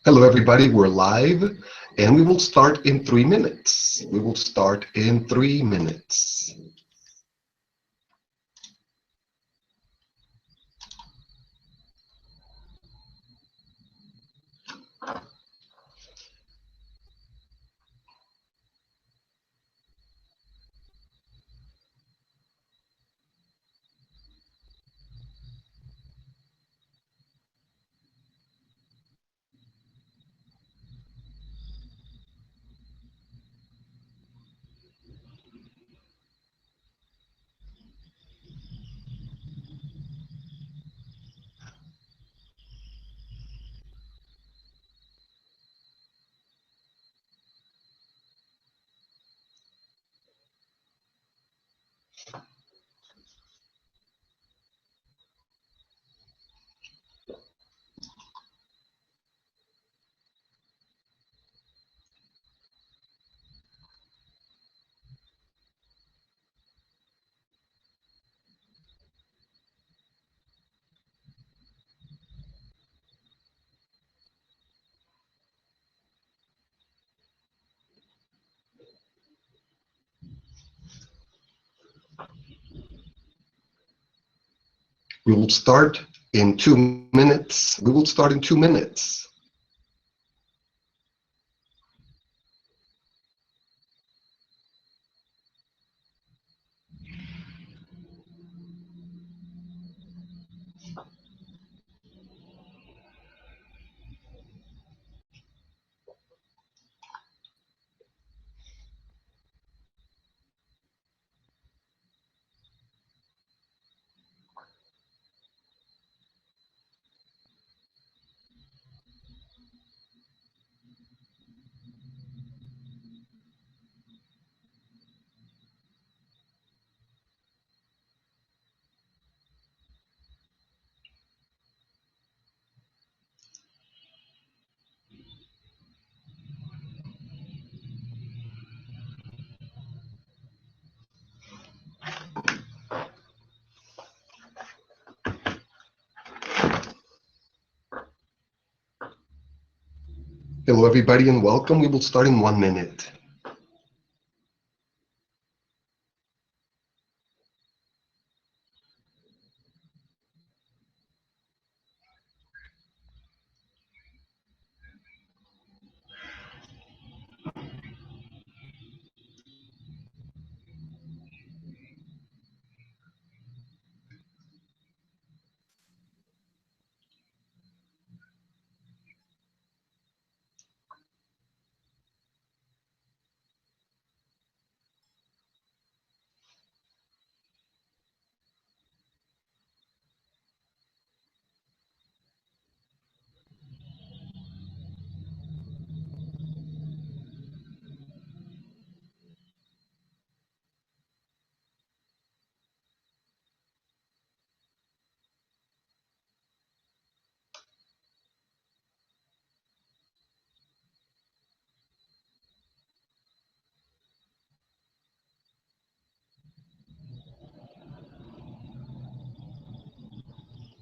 Hello, everybody. We're live, and we will start in 3 minutes. We will start in 3 minutes. We will start in 2 minutes. We will start in 2 minutes. Hello, everybody, and welcome. We will start in 1 minute.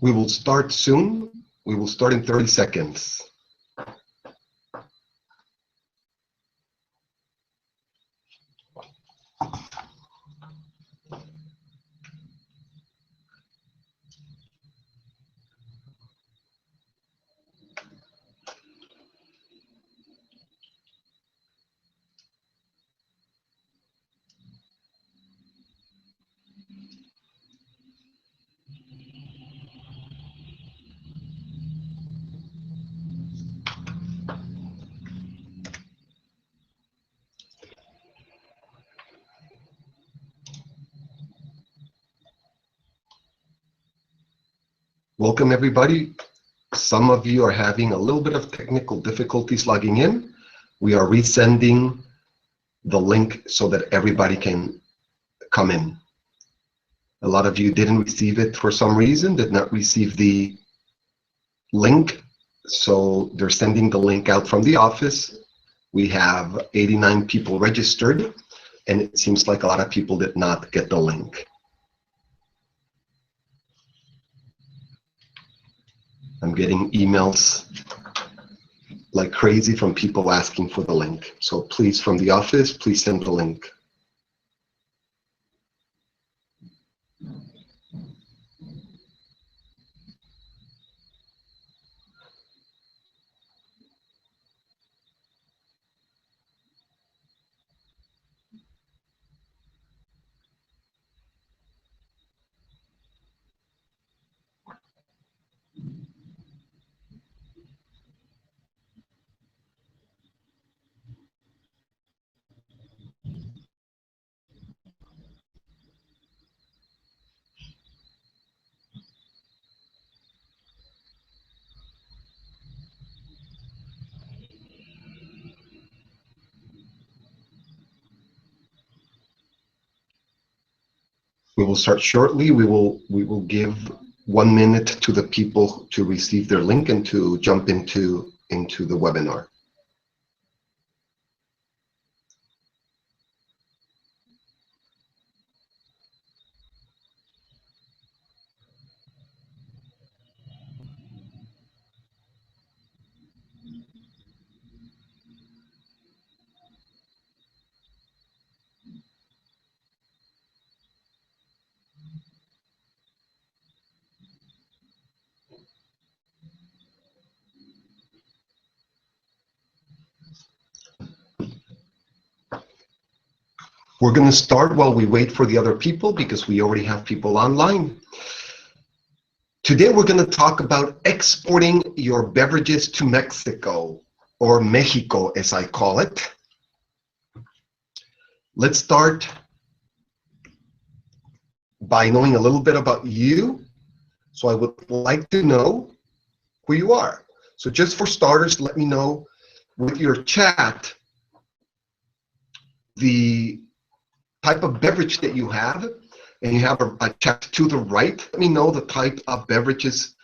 We will start soon. We will start in 30 seconds. Welcome, everybody. Some of you are having a little bit of technical difficulties logging in. We are resending the link so that everybody can come in. A lot of you didn't receive it for some reason, did not receive the link, so they're sending the link out from the office. We have 89 people registered, and it seems like a lot of people did not get the link. I'm getting emails like crazy from people asking for the link. So please, from the office, please send the link. We will start shortly. We will give 1 minute to the people to receive their link and to jump into the webinar. We're going to start while we wait for the other people because we already have people online. Today we're going to talk about exporting your beverages to Mexico, or Mexico as I call it. Let's start by knowing a little bit about you. So I would like to know who you are. So just for starters, let me know with your chat the type of beverage that you have, and you have a chat to the right. Let me know the type of beverages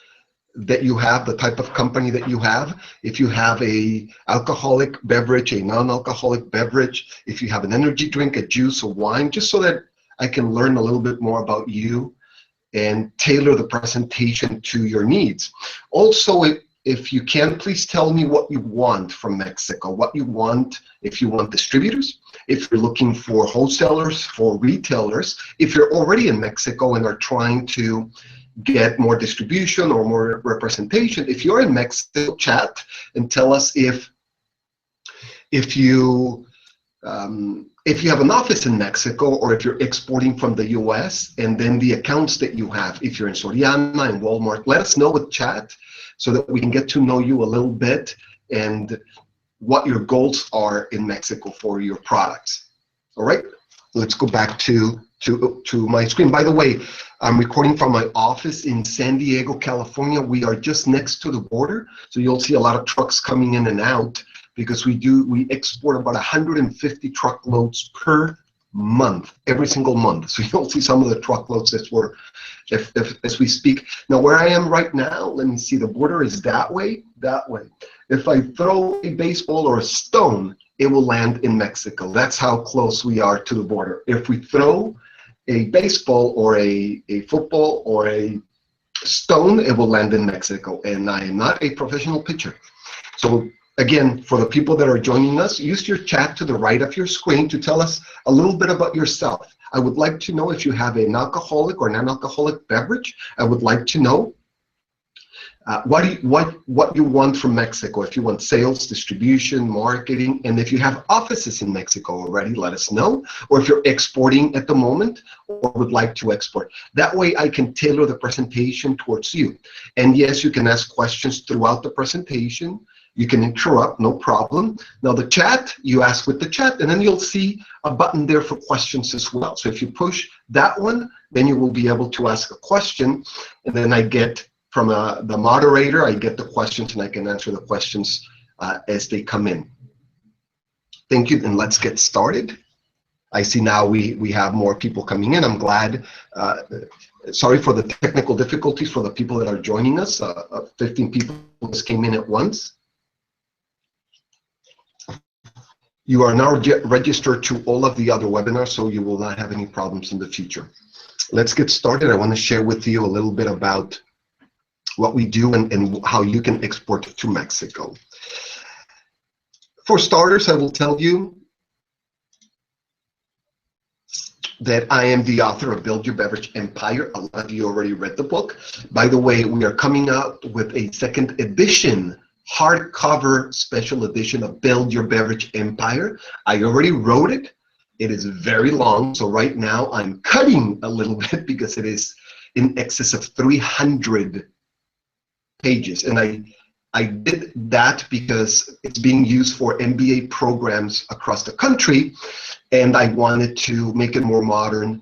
that you have, the type of company that you have. If you have a alcoholic beverage, a non-alcoholic beverage, if you have an energy drink, a juice, a wine, just so that I can learn a little bit more about you and tailor the presentation to your needs. Also, if you can, please tell me what you want from Mexico, what you want, if you want distributors, if you're looking for wholesalers, for retailers, if you're already in Mexico and are trying to get more distribution or more representation. If you're in Mexico, chat and tell us if you have an office in Mexico, or if you're exporting from the US, and then the accounts that you have. If you're in Soriana and Walmart, let us know with chat so that we can get to know you a little bit and what your goals are in Mexico for your products. All right, let's go back to my screen. By the way, I'm recording from my office in San Diego, California. We are just next to the border, so you'll see a lot of trucks coming in and out because we export about 150 truckloads per month, every single month. So you'll see some of the truckloads as we speak. Now, where I am right now, let me see, the border is that way. If I throw a baseball or a stone, it will land in Mexico. That's how close we are to the border. If we throw a baseball or a football or a stone, it will land in Mexico. And I am not a professional pitcher. So again, for the people that are joining us, use your chat to the right of your screen to tell us a little bit about yourself. I would like to know if you have an alcoholic or non-alcoholic beverage. I would like to know what you want from Mexico. If you want sales, distribution, marketing, and if you have offices in Mexico already, let us know. Or if you're exporting at the moment or would like to export. That way I can tailor the presentation towards you. And yes, you can ask questions throughout the presentation. You can interrupt, no problem. Now the chat, you ask with the chat, and then you'll see a button there for questions as well. So if you push that one, then you will be able to ask a question, and then I get from the moderator, I get the questions and I can answer the questions as they come in. Thank you, and let's get started. I see now we have more people coming in. I'm glad. Sorry for the technical difficulties for the people that are joining us. 15 people just came in at once. You are now registered to all of the other webinars, so you will not have any problems in the future. Let's get started. I want to share with you a little bit about what we do and how you can export to Mexico. For starters, I will tell you that I am the author of Build Your Beverage Empire. A lot of you already read the book. By the way, we are coming out with a second edition, hardcover special edition of Build Your Beverage Empire. I already wrote it. It is very long, so right now I'm cutting a little bit because it is in excess of 300 pages. And I did that because it's being used for MBA programs across the country, and I wanted to make it more modern,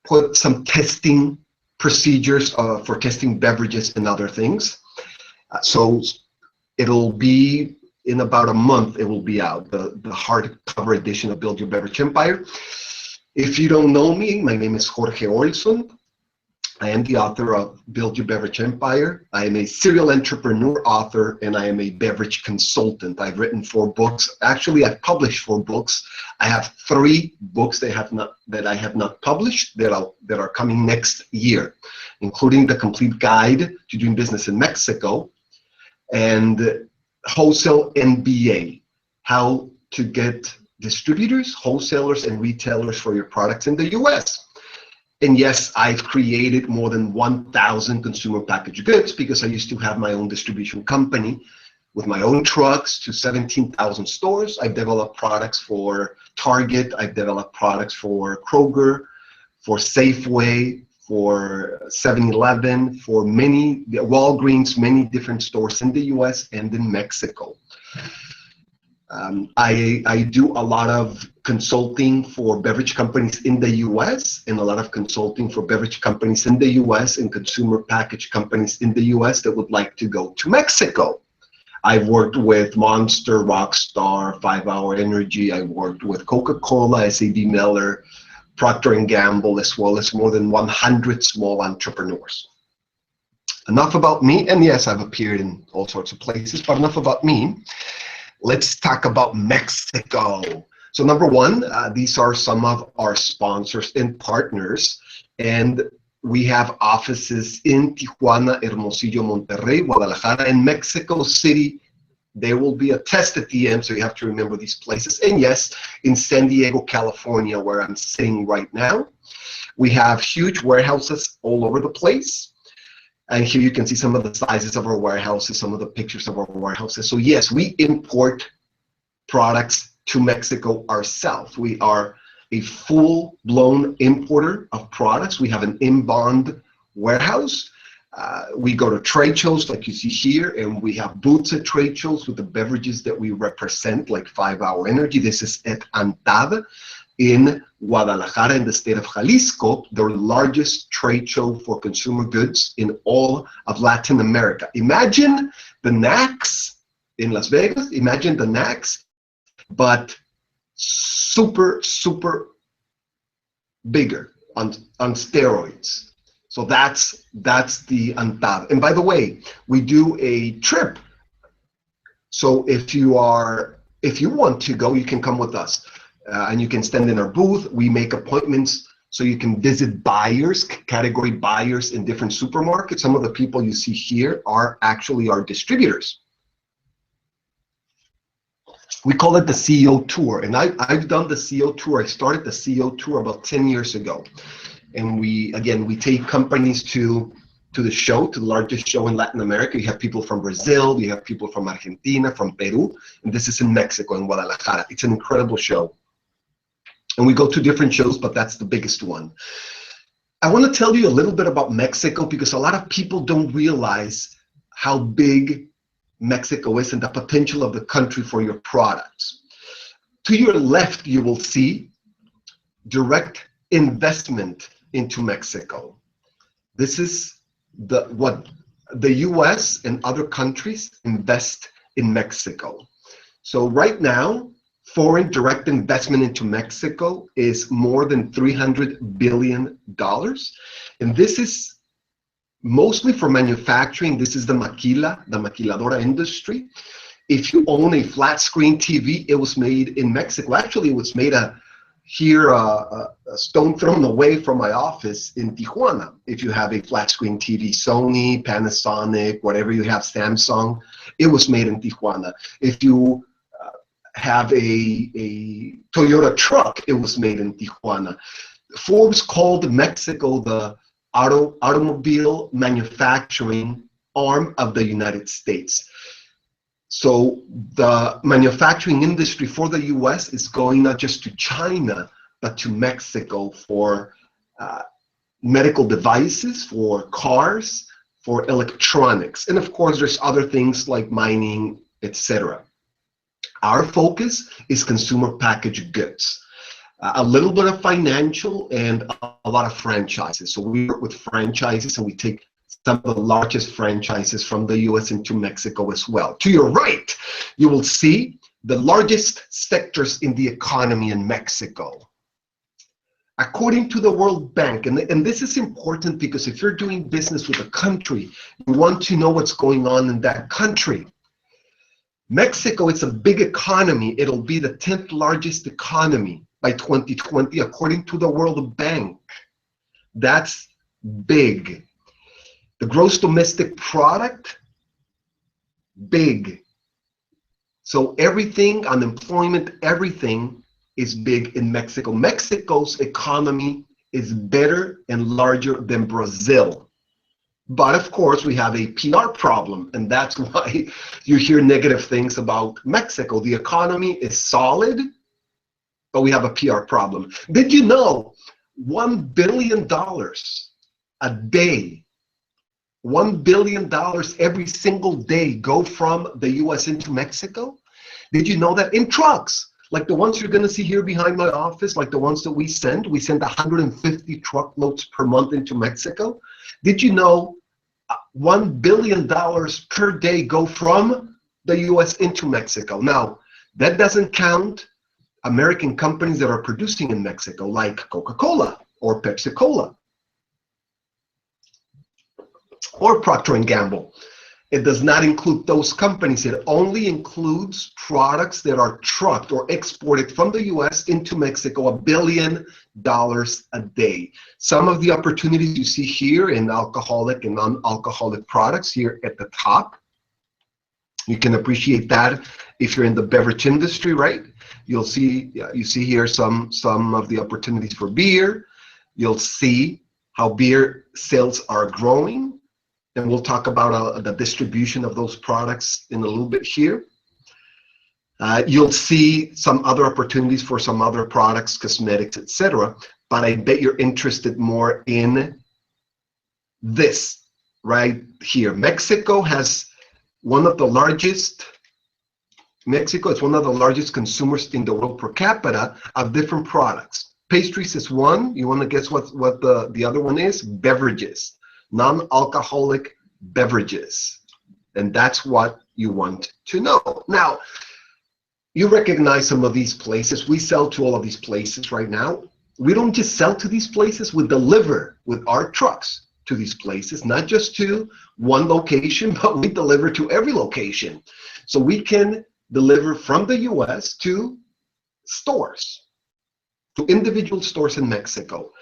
put some testing procedures for testing beverages and other things. So it'll be in about a month, it will be out, the hardcover edition of Build Your Beverage Empire. If you don't know me, my name is Jorge Olson. I am the author of Build Your Beverage Empire. I am a serial entrepreneur author, and I am a beverage consultant. I've written 4 books. Actually, I've published 4 books. I have 3 books that I have not published that are coming next year, including the complete guide to doing business in Mexico and Wholesale MBA, how to get distributors, wholesalers, and retailers for your products in the US. And yes, I've created more than 1,000 consumer packaged goods because I used to have my own distribution company with my own trucks to 17,000 stores. I've developed products for Target. I've developed products for Kroger, for Safeway, for 7-Eleven, for many, Walgreens, many different stores in the US and in Mexico. I do a lot of consulting for beverage companies in the US and a lot of consulting for beverage companies in the US and consumer package companies in the US that would like to go to Mexico. I've worked with Monster, Rockstar, 5 Hour Energy. I worked with Coca-Cola, SAB Miller, Procter & Gamble, as well as more than 100 small entrepreneurs. Enough about me, and yes, I've appeared in all sorts of places, but enough about me. Let's talk about Mexico. So number one, these are some of our sponsors and partners, and we have offices in Tijuana, Hermosillo, Monterrey, Guadalajara, and Mexico City. There will be a test at the end, so you have to remember these places. And yes, in San Diego, California, where I'm sitting right now, we have huge warehouses all over the place. And here you can see some of the sizes of our warehouses, some of the pictures of our warehouses. So yes, we import products to Mexico ourselves. We are a full-blown importer of products. We have an in-bond warehouse. We go to trade shows like you see here, and we have booths at trade shows with the beverages that we represent, like 5 Hour Energy. This is at ANTAD in Guadalajara in the state of Jalisco, the largest trade show for consumer goods in all of Latin America. Imagine the NACS in Las Vegas, imagine the NACS, but super, super bigger on steroids. So that's the ANTAD. And by the way, we do a trip. So if you want to go, you can come with us. And you can stand in our booth. We make appointments so you can visit buyers, category buyers in different supermarkets. Some of the people you see here are actually our distributors. We call it the CEO Tour, and I've done the CEO Tour. I started the CEO Tour about 10 years ago. And we take companies to the show, to the largest show in Latin America. You have people from Brazil, you have people from Argentina, from Peru, and this is in Mexico, in Guadalajara. It's an incredible show. And we go to different shows, but that's the biggest one. I want to tell you a little bit about Mexico because a lot of people don't realize how big Mexico is and the potential of the country for your products. To your left, you will see direct investment into Mexico. This is what the US and other countries invest in Mexico. So right now, foreign direct investment into Mexico is more than $300 billion. And this is mostly for manufacturing. This is the maquiladora industry. If you own a flat screen TV, it was made in Mexico. Actually, it was made here a stone thrown away from my office in Tijuana. If you have a flat screen TV, Sony, Panasonic, whatever you have, Samsung, it was made in Tijuana. If you have a Toyota truck. It was made in Tijuana. Forbes called Mexico the automobile manufacturing arm of the United States. So the manufacturing industry for the US is going not just to China, but to Mexico for medical devices, for cars, for electronics. And of course, there's other things like mining, etc. Our focus is consumer packaged goods. A little bit of financial and a lot of franchises. So we work with franchises and we take some of the largest franchises from the US into Mexico as well. To your right, you will see the largest sectors in the economy in Mexico. According to the World Bank, and this is important because if you're doing business with a country, you want to know what's going on in that country. Mexico, it's a big economy. It'll be the 10th largest economy by 2020, according to the World Bank. That's big. The gross domestic product, big. So everything, unemployment, everything is big in Mexico. Mexico's economy is better and larger than Brazil. But of course, we have a PR problem, and that's why you hear negative things about Mexico. The economy is solid, but we have a PR problem. Did you know $1 billion a day, $1 billion every single day go from the US into Mexico? Did you know that? In trucks, like the ones you're gonna see here behind my office, like the ones that we send 150 truckloads per month into Mexico. Did you know $1 billion per day go from the US into Mexico? Now, that doesn't count American companies that are producing in Mexico, like Coca-Cola or Pepsi-Cola or Procter & Gamble. It does not include those companies. It only includes products that are trucked or exported from the US into Mexico, $1 billion a day. Some of the opportunities you see here in alcoholic and non-alcoholic products here at the top, you can appreciate that if you're in the beverage industry, right? You'll see, you see here some of the opportunities for beer. You'll see how beer sales are growing. And we'll talk about the distribution of those products in a little bit here. You'll see some other opportunities for some other products, cosmetics, etc. But I bet you're interested more in this right here. Mexico has one of the largest, Mexico is one of the largest consumers in the world per capita of different products. Pastries is one. You want to guess what the other one is? Beverages. Non-alcoholic beverages, and that's what you want to know. Now, you recognize some of these places. We sell to all of these places right now. We don't just sell to these places, we deliver with our trucks to these places, not just to one location, but we deliver to every location. So we can deliver from the US to stores, to individual stores in Mexico.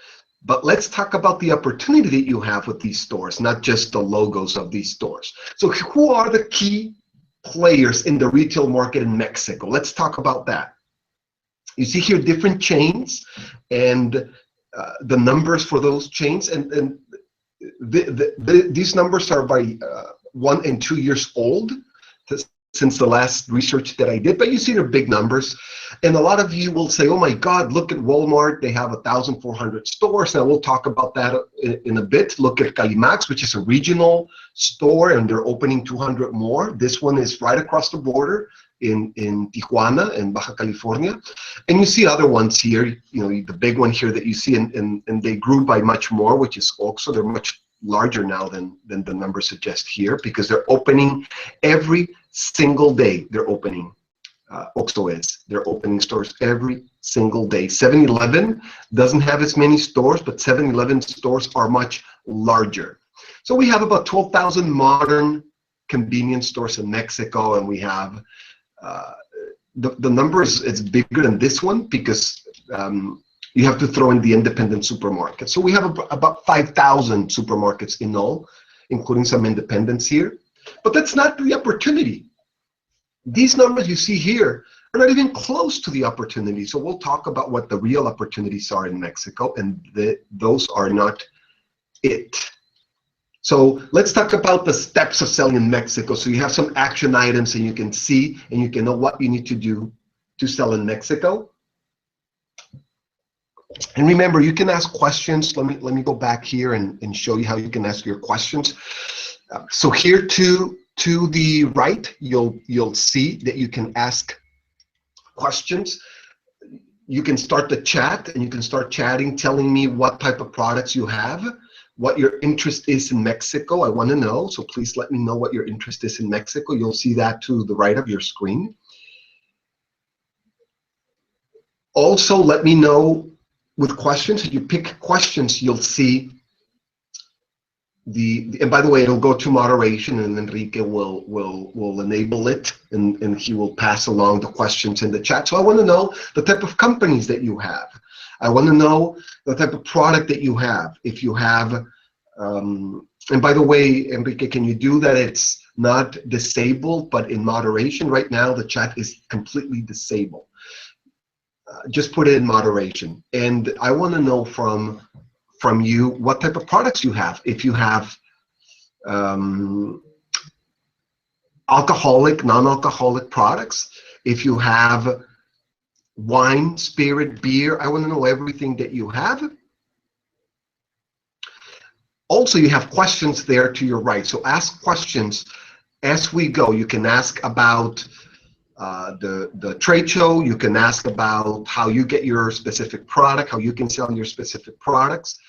But let's talk about the opportunity that you have with these stores, not just the logos of these stores. So who are the key players in the retail market in Mexico? Let's talk about that. You see here different chains and the numbers for those chains. And these numbers are by 1 and 2 years old since the last research that I did, but you see they're big numbers. And a lot of you will say, oh my God, look at Walmart, they have 1,400 stores. Now we'll talk about that in a bit. Look at Calimax, which is a regional store, and they're opening 200 more. This one is right across the border in Tijuana in Baja California. And you see other ones here, you know, the big one here that you see, and they grew by much more, which is Oxxo. They're much larger now than the numbers suggest here, because they're opening every single day. They're opening, Oxxo is. They're opening stores every single day. 7-Eleven doesn't have as many stores, but 7-Eleven stores are much larger. So we have about 12,000 modern convenience stores in Mexico, and we have the number is bigger than this one, because you have to throw in the independent supermarkets. So we have about 5,000 supermarkets in all, including some independents here. But that's not the opportunity. These numbers you see here are not even close to the opportunity. So we'll talk about what the real opportunities are in Mexico, and those are not it. So let's talk about the steps of selling in Mexico. So you have some action items and you can see and you can know what you need to do to sell in Mexico. And remember, you can ask questions. Let me go back here and show you how you can ask your questions. So here to the right, you'll see that you can ask questions. You can start the chat and you can start chatting, telling me what type of products you have, what your interest is in Mexico. I want to know, so please let me know what your interest is in Mexico. You'll see that to the right of your screen. Also, let me know with questions. If you pick questions, you'll see and by the way, it'll go to moderation, and Enrique will enable it, and he will pass along the questions in the chat. So I want to know the type of companies that you have. I want to know the type of product that you have. If you have, and by the way, Enrique, can you do that? It's not disabled, but in moderation. Right now, the chat is completely disabled. Just put it in moderation. And I want to know from you what type of products you have. If you have alcoholic, non-alcoholic products, if you have wine, spirit, beer, I want to know everything that you have. Also, you have questions there to your right. So ask questions as we go. You can ask about the trade show. You can ask about how you get your specific product, how you can sell your specific products.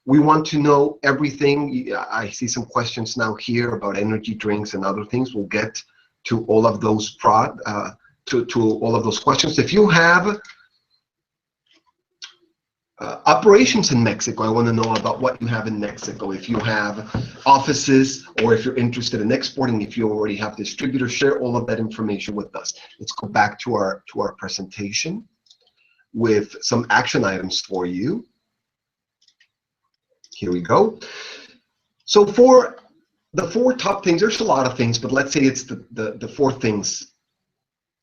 We want to know everything. I see some questions now here about energy drinks and other things. We'll get to all of those to all of those questions. If you have operations in Mexico, I want to know about what you have in Mexico. If you have offices, or if you're interested in exporting, if you already have distributors, share all of that information with us. Let's go back to our presentation with some action items for you. Here we go. So for the 4 top things, there's a lot of things, but let's say it's the 4 things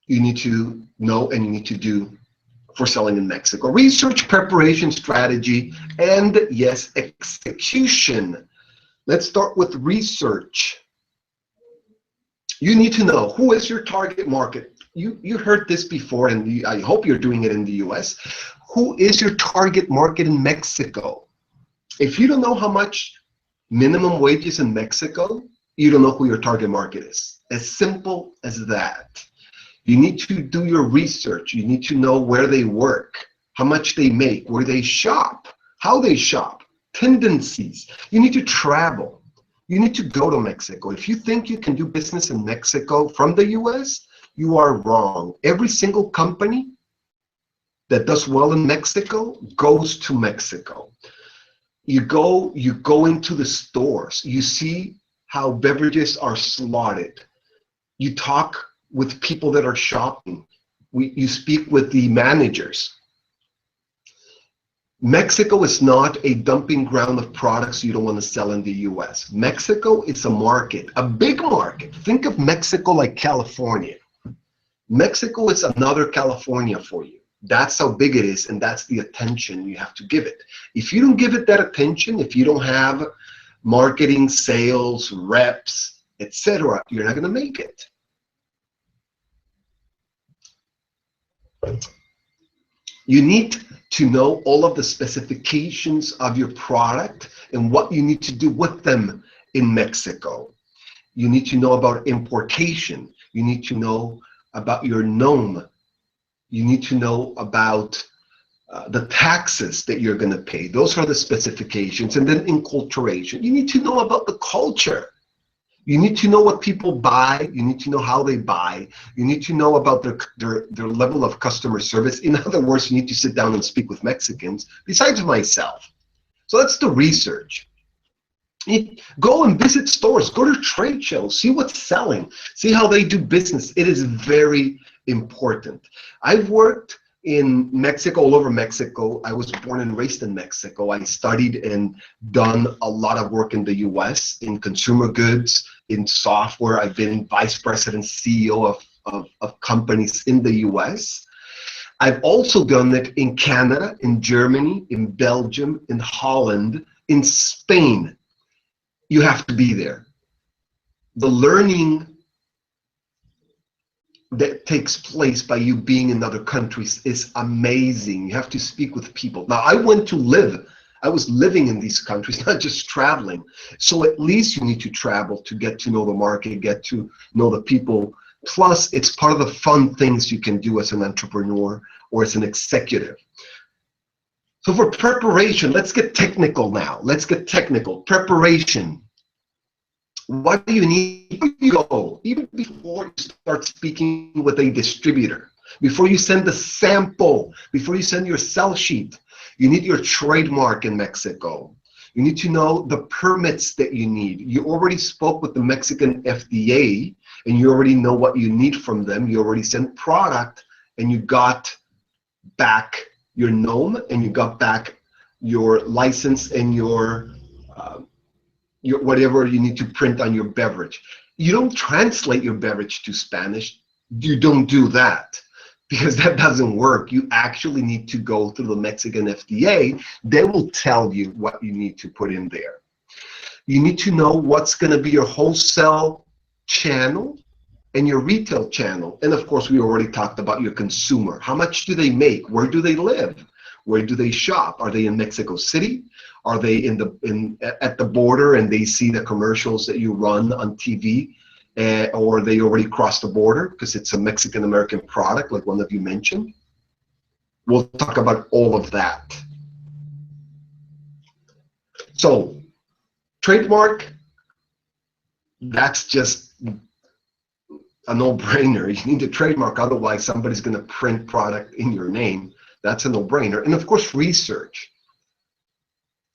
you need to know and you need to do for selling in Mexico. Research, preparation, strategy, and yes, execution. Let's start with research. You need to know who is your target market. You heard this before, and I hope you're doing it in the US. Who is your target market in Mexico? If you don't know how much minimum wage is in Mexico, you don't know who your target market is. As simple as that. You need to do your research. You need to know where they work, how much they make, where they shop, how they shop, tendencies. You need to travel. You need to go to Mexico. If you think you can do business in Mexico from the US, you are wrong. Every single company that does well in Mexico goes to Mexico. You go into the stores. You see how beverages are slotted. You talk with people that are shopping. You speak with the managers. Mexico is not a dumping ground of products you don't want to sell in the US. Mexico is a market, a big market. Think of Mexico like California. Mexico is another California for you. That's how big it is, and that's the attention you have to give it. If you don't give it that attention, if you don't have marketing, sales, reps, etc., you're not going to make it. You need to know all of the specifications of your product and what you need to do with them in Mexico. You need to know about importation. You need to know about your NOM. You need to know about the taxes that you're going to pay. Those are the specifications. And then enculturation. You need to know about the culture. You need to know what people buy. You need to know how they buy. You need to know about their level of customer service. In other words, you need to sit down and speak with Mexicans, besides myself. So that's the research. Go and visit stores. Go to trade shows. See what's selling. See how they do business. It is very important. I've worked in Mexico, all over Mexico. I was born and raised in Mexico. I studied and done a lot of work in the US in consumer goods, in software. I've been vice president, CEO of of companies in the US. I've also done it in Canada, in Germany, in Belgium, in Holland, in Spain. You have to be there. The learning that takes place by you being in other countries is amazing. You have to speak with people. Now, I was living in these countries, not just traveling. So at least you need to travel to get to know the market, get to know the people. Plus, it's part of the fun things you can do as an entrepreneur or as an executive. So for preparation, let's get technical now. Let's get technical. Preparation. What do you need before you go? Even before you start speaking with a distributor, before you send the sample, before you send your sell sheet, you need your trademark in Mexico. You need to know the permits that you need. You already spoke with the Mexican FDA, and you already know what you need from them. You already sent product, and you got back your NOM, and you got back your license and your whatever you need to print on your beverage. You don't translate your beverage to Spanish. You don't do that because that doesn't work. You actually need to go through the Mexican FDA. They will tell you what you need to put in there. You need to know what's going to be your wholesale channel and your retail channel. And of course, we already talked about your consumer. How much do they make? Where do they live? Where do they shop? Are they in Mexico City? Are they at the border and they see the commercials that you run on TV? Or they already crossed the border because it's a Mexican-American product, like one of you mentioned? We'll talk about all of that. So, trademark, that's just a no-brainer. You need a trademark, otherwise somebody's going to print product in your name. That's a no-brainer. And of course, research.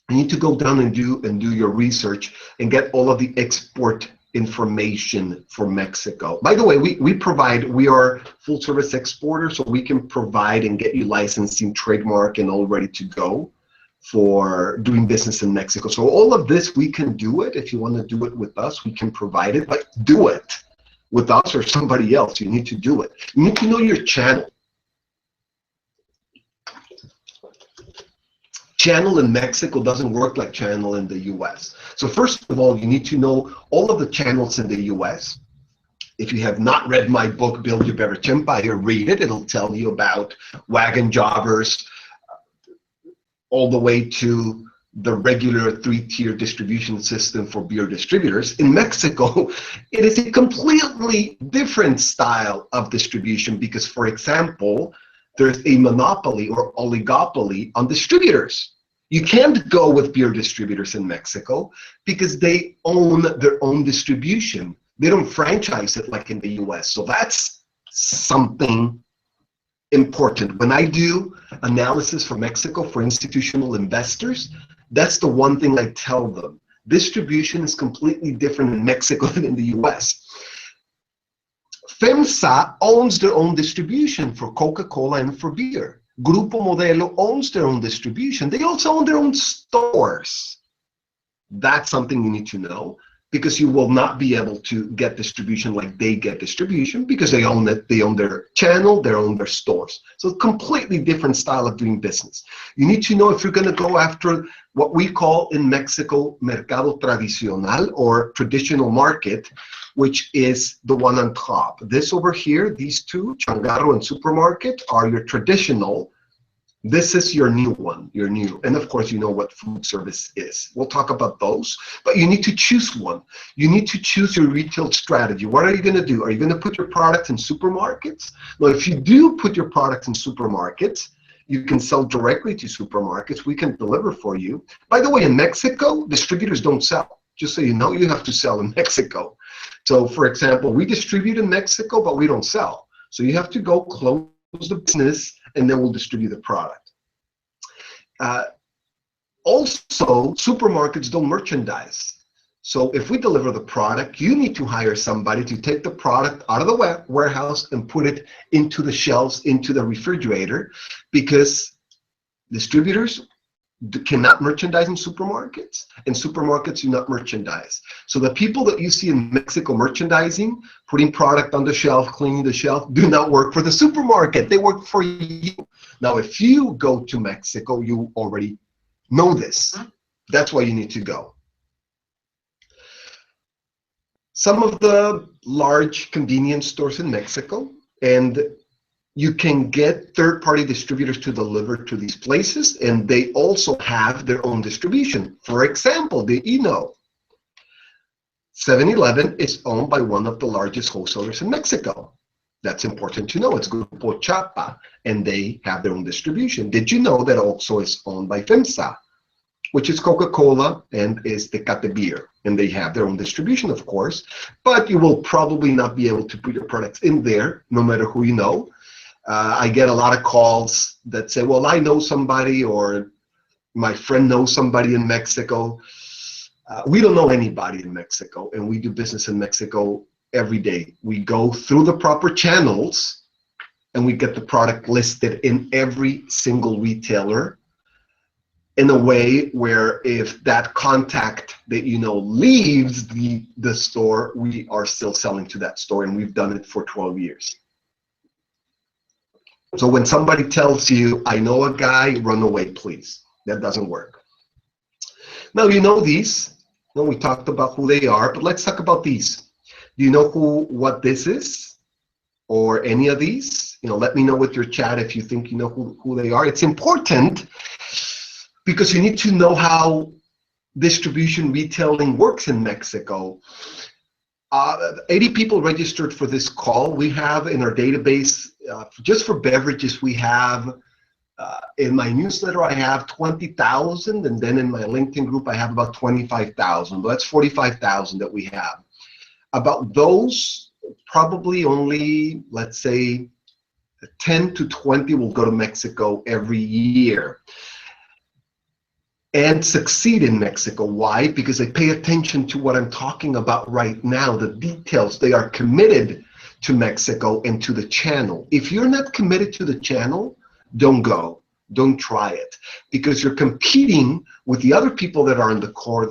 You need to go down and do your research and get all of the export information for Mexico. By the way, we are full service exporter, so we can provide and get you licensing, trademark, and all ready to go for doing business in Mexico. So all of this, we can do it. If you want to do it with us, we can provide it, but do it with us or somebody else. You need to do it. You need to know your channel. Channel in Mexico doesn't work like channel in the US. So first of all, you need to know all of the channels in the US. If you have not read my book, Build Your Beverage Empire, read it. It'll tell you about wagon jobbers all the way to the regular 3-tier distribution system for beer distributors. In Mexico, it is a completely different style of distribution because, for example, there's a monopoly or oligopoly on distributors. You can't go with beer distributors in Mexico because they own their own distribution. They don't franchise it like in the US. So that's something important. When I do analysis for Mexico for institutional investors, that's the one thing I tell them. Distribution is completely different in Mexico than in the US. FEMSA owns their own distribution for Coca-Cola and for beer. Grupo Modelo owns their own distribution. They also own their own stores. That's something you need to know because you will not be able to get distribution like they get distribution because they own it. They own their channel, they own their stores. So completely different style of doing business. You need to know if you're going to go after what we call in Mexico mercado tradicional or traditional market, which is the one on top. This over here, these two, Changarro and Supermarket, are your traditional. This is your new one, your new. And of course, you know what food service is. We'll talk about those, but you need to choose one. You need to choose your retail strategy. What are you going to do? Are you going to put your product in supermarkets? Well, if you do put your product in supermarkets, you can sell directly to supermarkets. We can deliver for you. By the way, in Mexico, distributors don't sell. Just so you know, you have to sell in Mexico. So, for example, we distribute in Mexico, but we don't sell. So you have to go close the business, and then we'll distribute the product. Also, supermarkets don't merchandise. So if we deliver the product, you need to hire somebody to take the product out of the warehouse and put it into the shelves, into the refrigerator, because distributors cannot merchandise in supermarkets, and supermarkets do not merchandise. So the people that you see in Mexico merchandising, putting product on the shelf, cleaning the shelf, do not work for the supermarket. They work for you. Now, if you go to Mexico, you already know this. That's why you need to go. Some of the large convenience stores in Mexico, and you can get third-party distributors to deliver to these places, and they also have their own distribution. For example, the 7-Eleven is owned by one of the largest wholesalers in Mexico. That's important to know. It's Grupo Chapa, and they have their own distribution. Did you know that also is owned by FEMSA, which is Coca-Cola and is Tecate beer, and they have their own distribution, of course, but you will probably not be able to put your products in there, no matter who you know. I get a lot of calls that say, well, I know somebody, or my friend knows somebody in Mexico. We don't know anybody in Mexico, and we do business in Mexico every day. We go through the proper channels, and we get the product listed in every single retailer in a way where if that contact that you know leaves the store, we are still selling to that store, and we've done it for 12 years. So when somebody tells you, I know a guy, run away, please. That doesn't work. Now, you know these. Well, we talked about who they are, but let's talk about these. Do you know what this is, or any of these? Let me know with your chat if you think you know who they are. It's important because you need to know how distribution retailing works in Mexico. 80 people registered for this call. We have in our database, just for beverages, we have, in my newsletter, I have 20,000, and then in my LinkedIn group, I have about 25,000. That's 45,000 that we have. About those, probably only, let's say, 10 to 20 will go to Mexico every year and succeed in Mexico. Why? Because they pay attention to what I'm talking about right now, the details. They are committed to Mexico and to the channel. If you're not committed to the channel, don't go. Don't try it, because you're competing with the other people that are on the call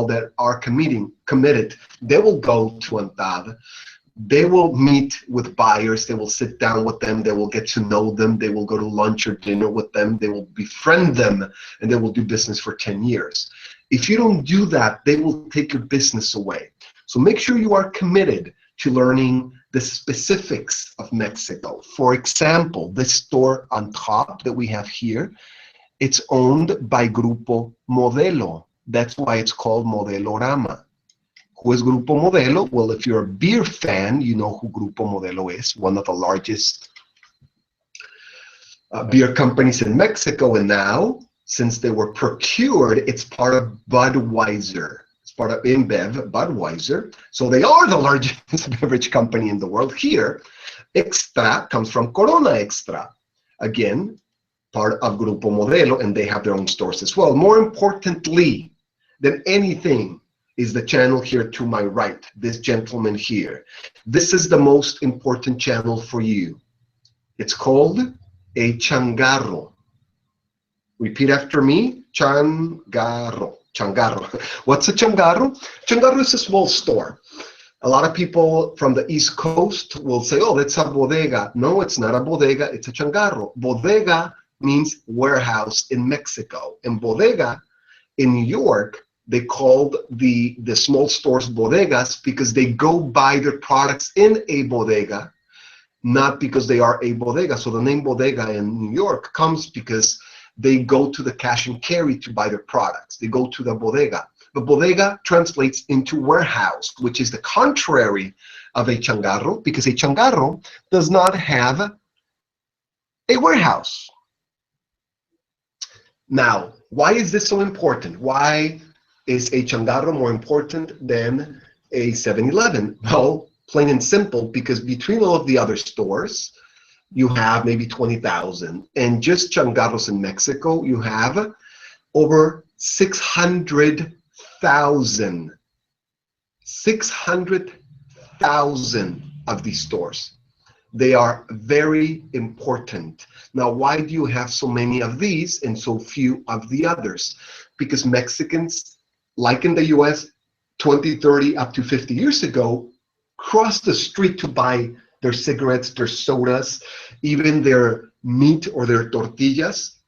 that are committed. They will go to ANTAD. They will meet with buyers. They will sit down with them. They will get to know them. They will go to lunch or dinner with them. They will befriend them, and they will do business for 10 years. If you don't do that, they will take your business away. So make sure you are committed to learning the specifics of Mexico. For example, this store on top that we have here, it's owned by Grupo Modelo. That's why it's called Modelorama. Who is Grupo Modelo? Well, if you're a beer fan, you know who Grupo Modelo is, one of the largest beer companies in Mexico. And now, since they were procured, it's part of Budweiser. It's part of InBev, Budweiser. So they are the largest beverage company in the world. Here, Extra comes from Corona Extra. Again, part of Grupo Modelo, and they have their own stores as well. More importantly than anything, is the channel here to my right, this gentleman here. This is the most important channel for you. It's called a changarro. Repeat after me, changarro. Changarro. What's a changarro? Changarro is a small store. A lot of people from the East Coast will say, oh, that's a bodega. No, it's not a bodega, it's a changarro. Bodega means warehouse in Mexico. And bodega in New York, they called the small stores bodegas because they go buy their products in a bodega, not because they are a bodega. So the name bodega in New York comes because they go to the cash and carry to buy their products. They go to the bodega. The bodega translates into warehouse, which is the contrary of a changarro, because a changarro does not have a warehouse. Now, why is this so important? Why is a changarro more important than a 7-Eleven? Well, plain and simple, because between all of the other stores, you have maybe 20,000. And just changarros in Mexico, you have over 600,000. 600,000 of these stores. They are very important. Now, why do you have so many of these and so few of the others? Because Mexicans, like in the US, 20, 30, up to 50 years ago, crossed the street to buy their cigarettes, their sodas, even their meat or their tortillas.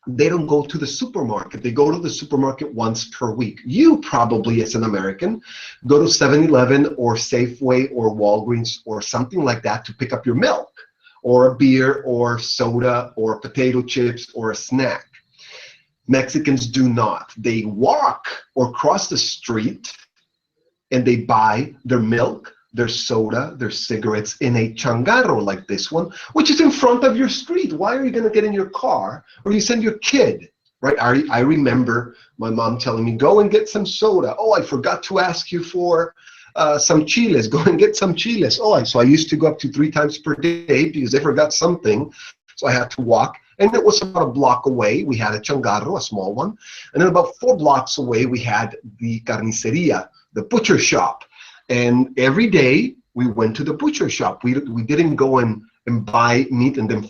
They don't go to the supermarket. They go to the supermarket once per week. You probably, as an American, go to 7-Eleven or Safeway or Walgreens or something like that to pick up your milk or a beer or soda or potato chips or a snack. Mexicans do not. They walk or cross the street and they buy their milk, their soda, their cigarettes in a changarro like this one, which is in front of your street. Why are you going to get in your car or you send your kid, right? I remember my mom telling me, go and get some soda. Oh, I forgot to ask you for some chiles. Go and get some chiles. Oh, so I used to go up to 3 times per day because I forgot something. So I had to walk. And it was about a block away. We had a changarro, a small one. And then about 4 blocks away, we had the carniceria, the butcher shop. And every day we went to the butcher shop. We didn't go and buy meat and then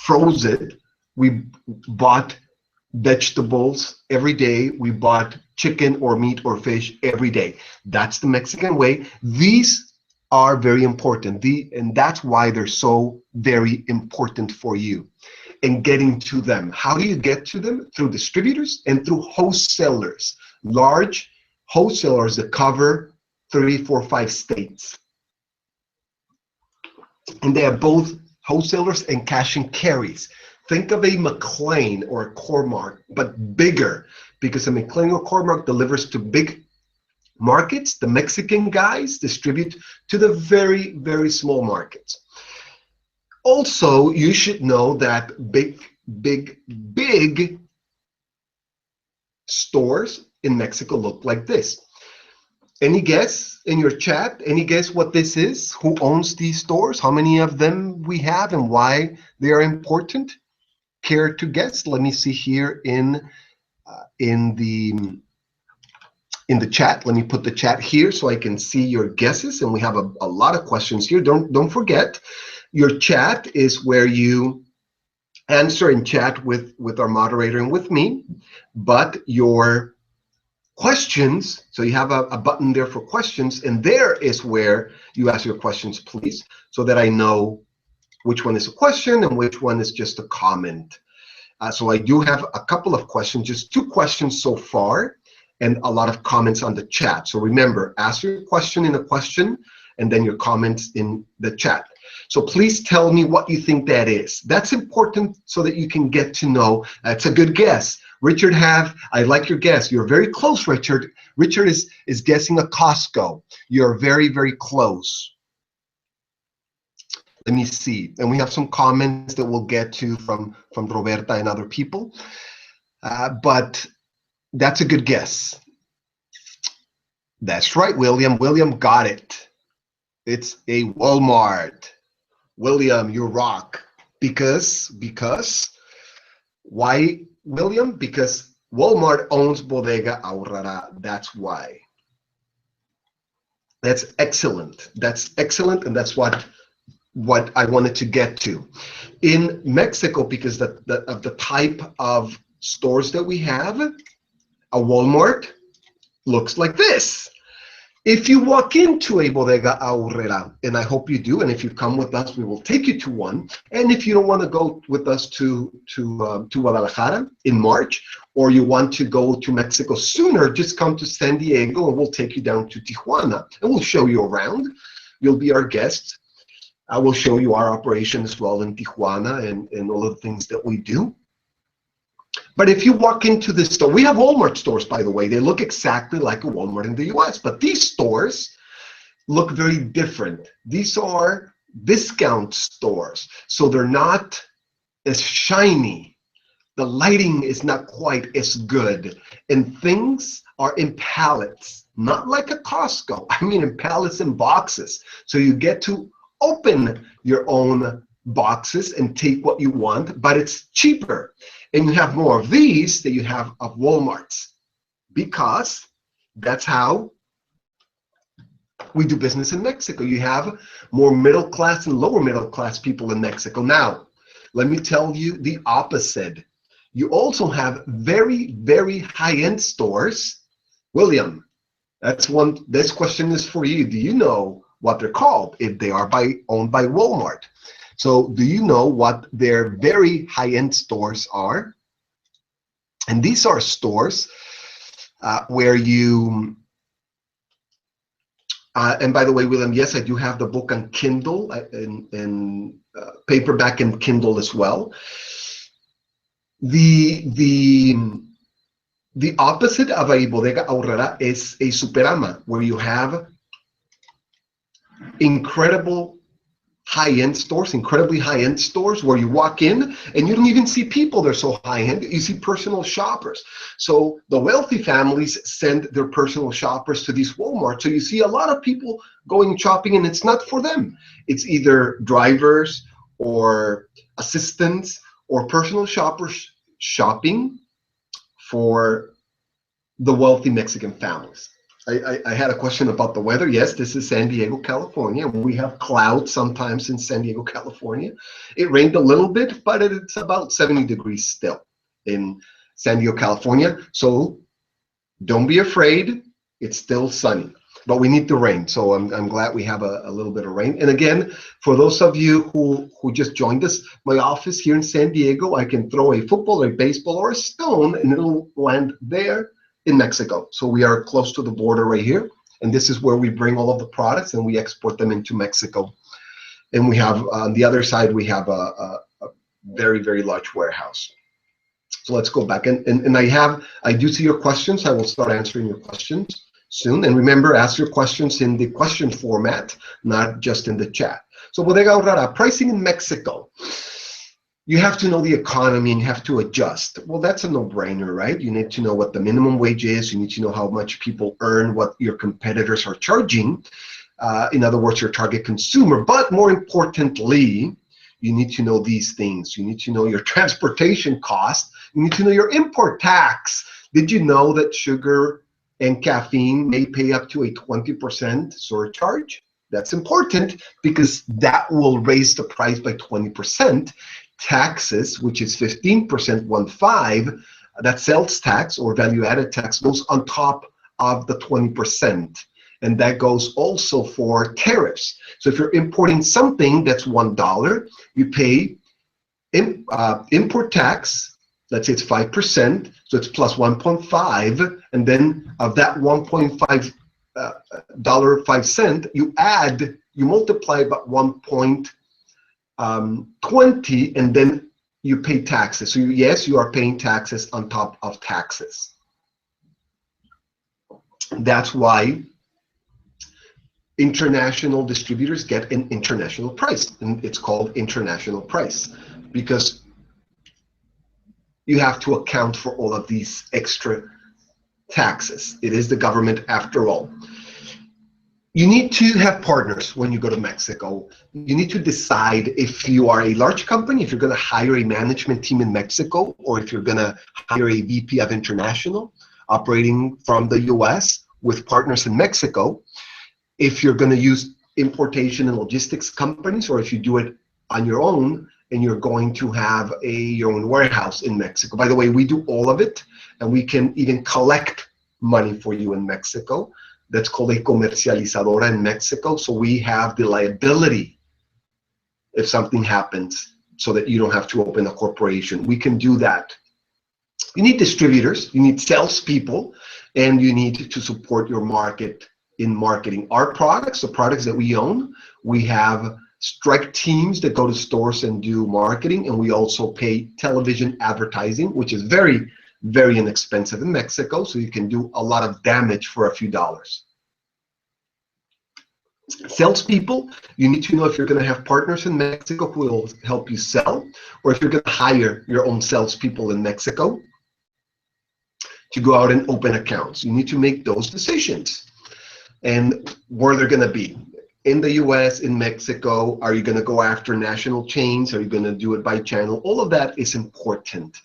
froze it. We bought vegetables every day. We bought chicken or meat or fish every day. That's the Mexican way. These are very important. And that's why they're so very important for you. And getting to them. How do you get to them? Through distributors and through wholesalers. Large wholesalers that cover 3, 4, 5 states. And they are both wholesalers and cash and carries. Think of a McLean or a Core-Mark, but bigger, because a McLean or Core-Mark delivers to big markets. The Mexican guys distribute to the very, very small markets. Also, you should know that big stores in Mexico look like this. Any guess in your chat? Any guess what this is? Who owns these stores? How many of them we have and why they are important? Care to guess? Let me see here in the chat. Let me put the chat here so I can see your guesses. And we have a lot of questions here. Don't forget, your chat is where you answer in chat with our moderator and with me, but your questions, so you have a button there for questions, and there is where you ask your questions, please, so that I know which one is a question and which one is just a comment. So I do have a couple of questions, just 2 questions so far, and a lot of comments on the chat. So remember, ask your question in a question, and then your comments in the chat. So please tell me what you think that is. That's important so that you can get to know. It's a good guess. Richard I like your guess. You're very close, Richard. Richard is guessing a Costco. You're very, very close. Let me see. And we have some comments that we'll get to from Roberta and other people. But that's a good guess. That's right, William. William got it. It's a Walmart. William, you rock. Because why, William? Because Walmart owns Bodega Aurrera. That's why. That's excellent. That's excellent, and that's what I wanted to get to. In Mexico, because of the type of stores that we have, a Walmart looks like this. If you walk into a Bodega Aurrera, and I hope you do, and if you come with us, we will take you to one. And if you don't want to go with us to Guadalajara in March, or you want to go to Mexico sooner, just come to San Diego, and we'll take you down to Tijuana, and we'll show you around. You'll be our guest. I will show you our operation as well in Tijuana and all of the things that we do. But if you walk into this store, we have Walmart stores, by the way. They look exactly like a Walmart in the US, but these stores look very different. These are discount stores, so they're not as shiny. The lighting is not quite as good, and things are in pallets, not like a Costco. I mean in pallets and boxes. So you get to open your own boxes and take what you want, but it's cheaper. And you have more of these than you have of Walmarts, because that's how we do business in Mexico. You have more middle class and lower middle class people in Mexico. Now, let me tell you the opposite. You also have very, very high-end stores. William, this question is for you. Do you know what they're called if they are owned by Walmart? So do you know what their very high-end stores are? And these are stores where you, and by the way, William, yes, I do have the book on Kindle and paperback and Kindle as well. The opposite of a bodega aurrera is a superama, where you have incredibly high-end stores where you walk in and you don't even see people. They're so high-end. You see personal shoppers. So the wealthy families send their personal shoppers to these Walmart. So you see a lot of people going shopping, and it's not for them. It's either drivers or assistants or personal shoppers shopping for the wealthy Mexican families. I had a question about the weather. Yes, this is San Diego, California. We have clouds sometimes in San Diego, California. It rained a little bit, but it's about 70 degrees still in San Diego, California. So don't be afraid. It's still sunny, but we need the rain. So I'm glad we have a little bit of rain. And again, for those of you who just joined us, my office here in San Diego, I can throw a football, a baseball, or a stone, and it'll land there in Mexico. So we are close to the border right here, and this is where we bring all of the products and we export them into Mexico. And we have on the other side, we have a very, very large warehouse. So let's go back, and I do see your questions. I will start answering your questions soon. And remember, ask your questions in the question format, not just in the chat. So bodega aurrera, pricing in Mexico. You have to know the economy and you have to adjust. Well, that's a no-brainer, right? You need to know what the minimum wage is. You need to know how much people earn, what your competitors are charging. In other words, your target consumer. But more importantly, you need to know these things. You need to know your transportation cost. You need to know your import tax. Did you know that sugar and caffeine may pay up to a 20% surcharge? That's important because that will raise the price by 20%. Taxes, which is 15%, 1.5, that sales tax or value-added tax goes on top of the 20%. And that goes also for tariffs. So if you're importing something that's $1, you pay import tax. Let's say it's 5%, so it's plus 1.5, and then of that 1.5 $5 you multiply by 1.20, and then you pay taxes. So yes, you are paying taxes on top of taxes. That's why international distributors get an international price, and it's called international price because you have to account for all of these extra taxes. It is the government after all. You need to have partners when you go to Mexico. You need to decide if you are a large company, if you're going to hire a management team in Mexico, or if you're going to hire a VP of international operating from the US with partners in Mexico, if you're going to use importation and logistics companies, or if you do it on your own and you're going to have your own warehouse in Mexico. By the way, we do all of it, and we can even collect money for you in Mexico. That's called a comercializadora in Mexico. So we have the liability if something happens so that you don't have to open a corporation. We can do that. You need distributors, you need salespeople, and you need to support your market in marketing. Our products, the products that we own, we have strike teams that go to stores and do marketing, and we also pay television advertising, which is very, very inexpensive in Mexico, so you can do a lot of damage for a few dollars. Salespeople, you need to know if you're going to have partners in Mexico who will help you sell, or if you're going to hire your own salespeople in Mexico to go out and open accounts. You need to make those decisions and where they're going to be. In the US, in Mexico, are you going to go after national chains? Are you going to do it by channel? All of that is important.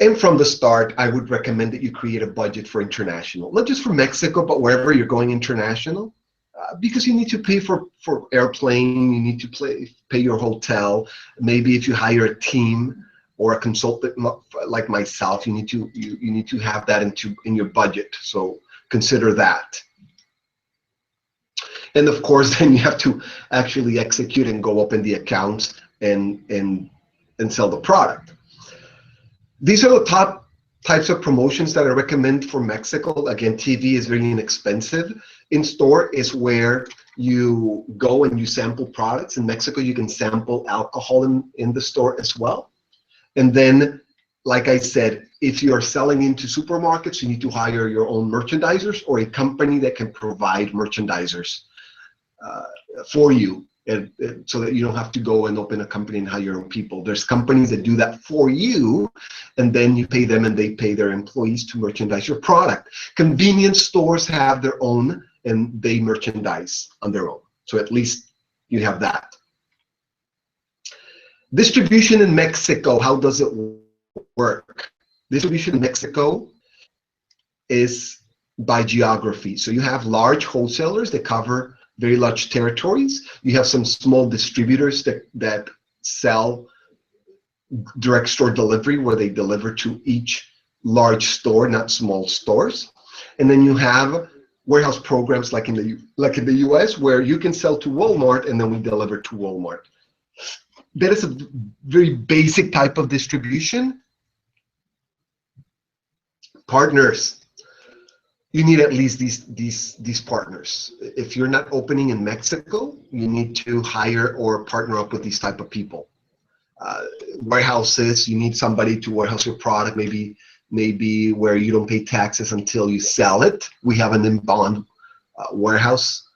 And from the start, I would recommend that you create a budget for international, not just for Mexico, but wherever you're going international. because you need to pay for airplane, you need to pay your hotel. Maybe if you hire a team or a consultant like myself, you need to have that in your budget. So consider that. And of course, then you have to actually execute and go up in the accounts and sell the product. These are the top types of promotions that I recommend for Mexico. Again, TV is very inexpensive. In-store is where you go and you sample products. In Mexico, you can sample alcohol in the store as well. And then, like I said, if you're selling into supermarkets, you need to hire your own merchandisers or a company that can provide merchandisers for you, so that you don't have to go and open a company and hire your own people. There's companies that do that for you, and then you pay them and they pay their employees to merchandise your product. Convenience stores have their own and they merchandise on their own. So at least you have that. Distribution in Mexico, how does it work? Distribution in Mexico is by geography. So you have large wholesalers that cover very large territories. You have some small distributors that sell direct store delivery, where they deliver to each large store, not small stores. And then you have warehouse programs like in the US, where you can sell to Walmart and then we deliver to Walmart. That is a very basic type of distribution. Partners. You need at least these partners. If you're not opening in Mexico, you need to hire or partner up with these type of people. Warehouses, you need somebody to warehouse your product, maybe where you don't pay taxes until you sell it. We have an in-bond warehouse.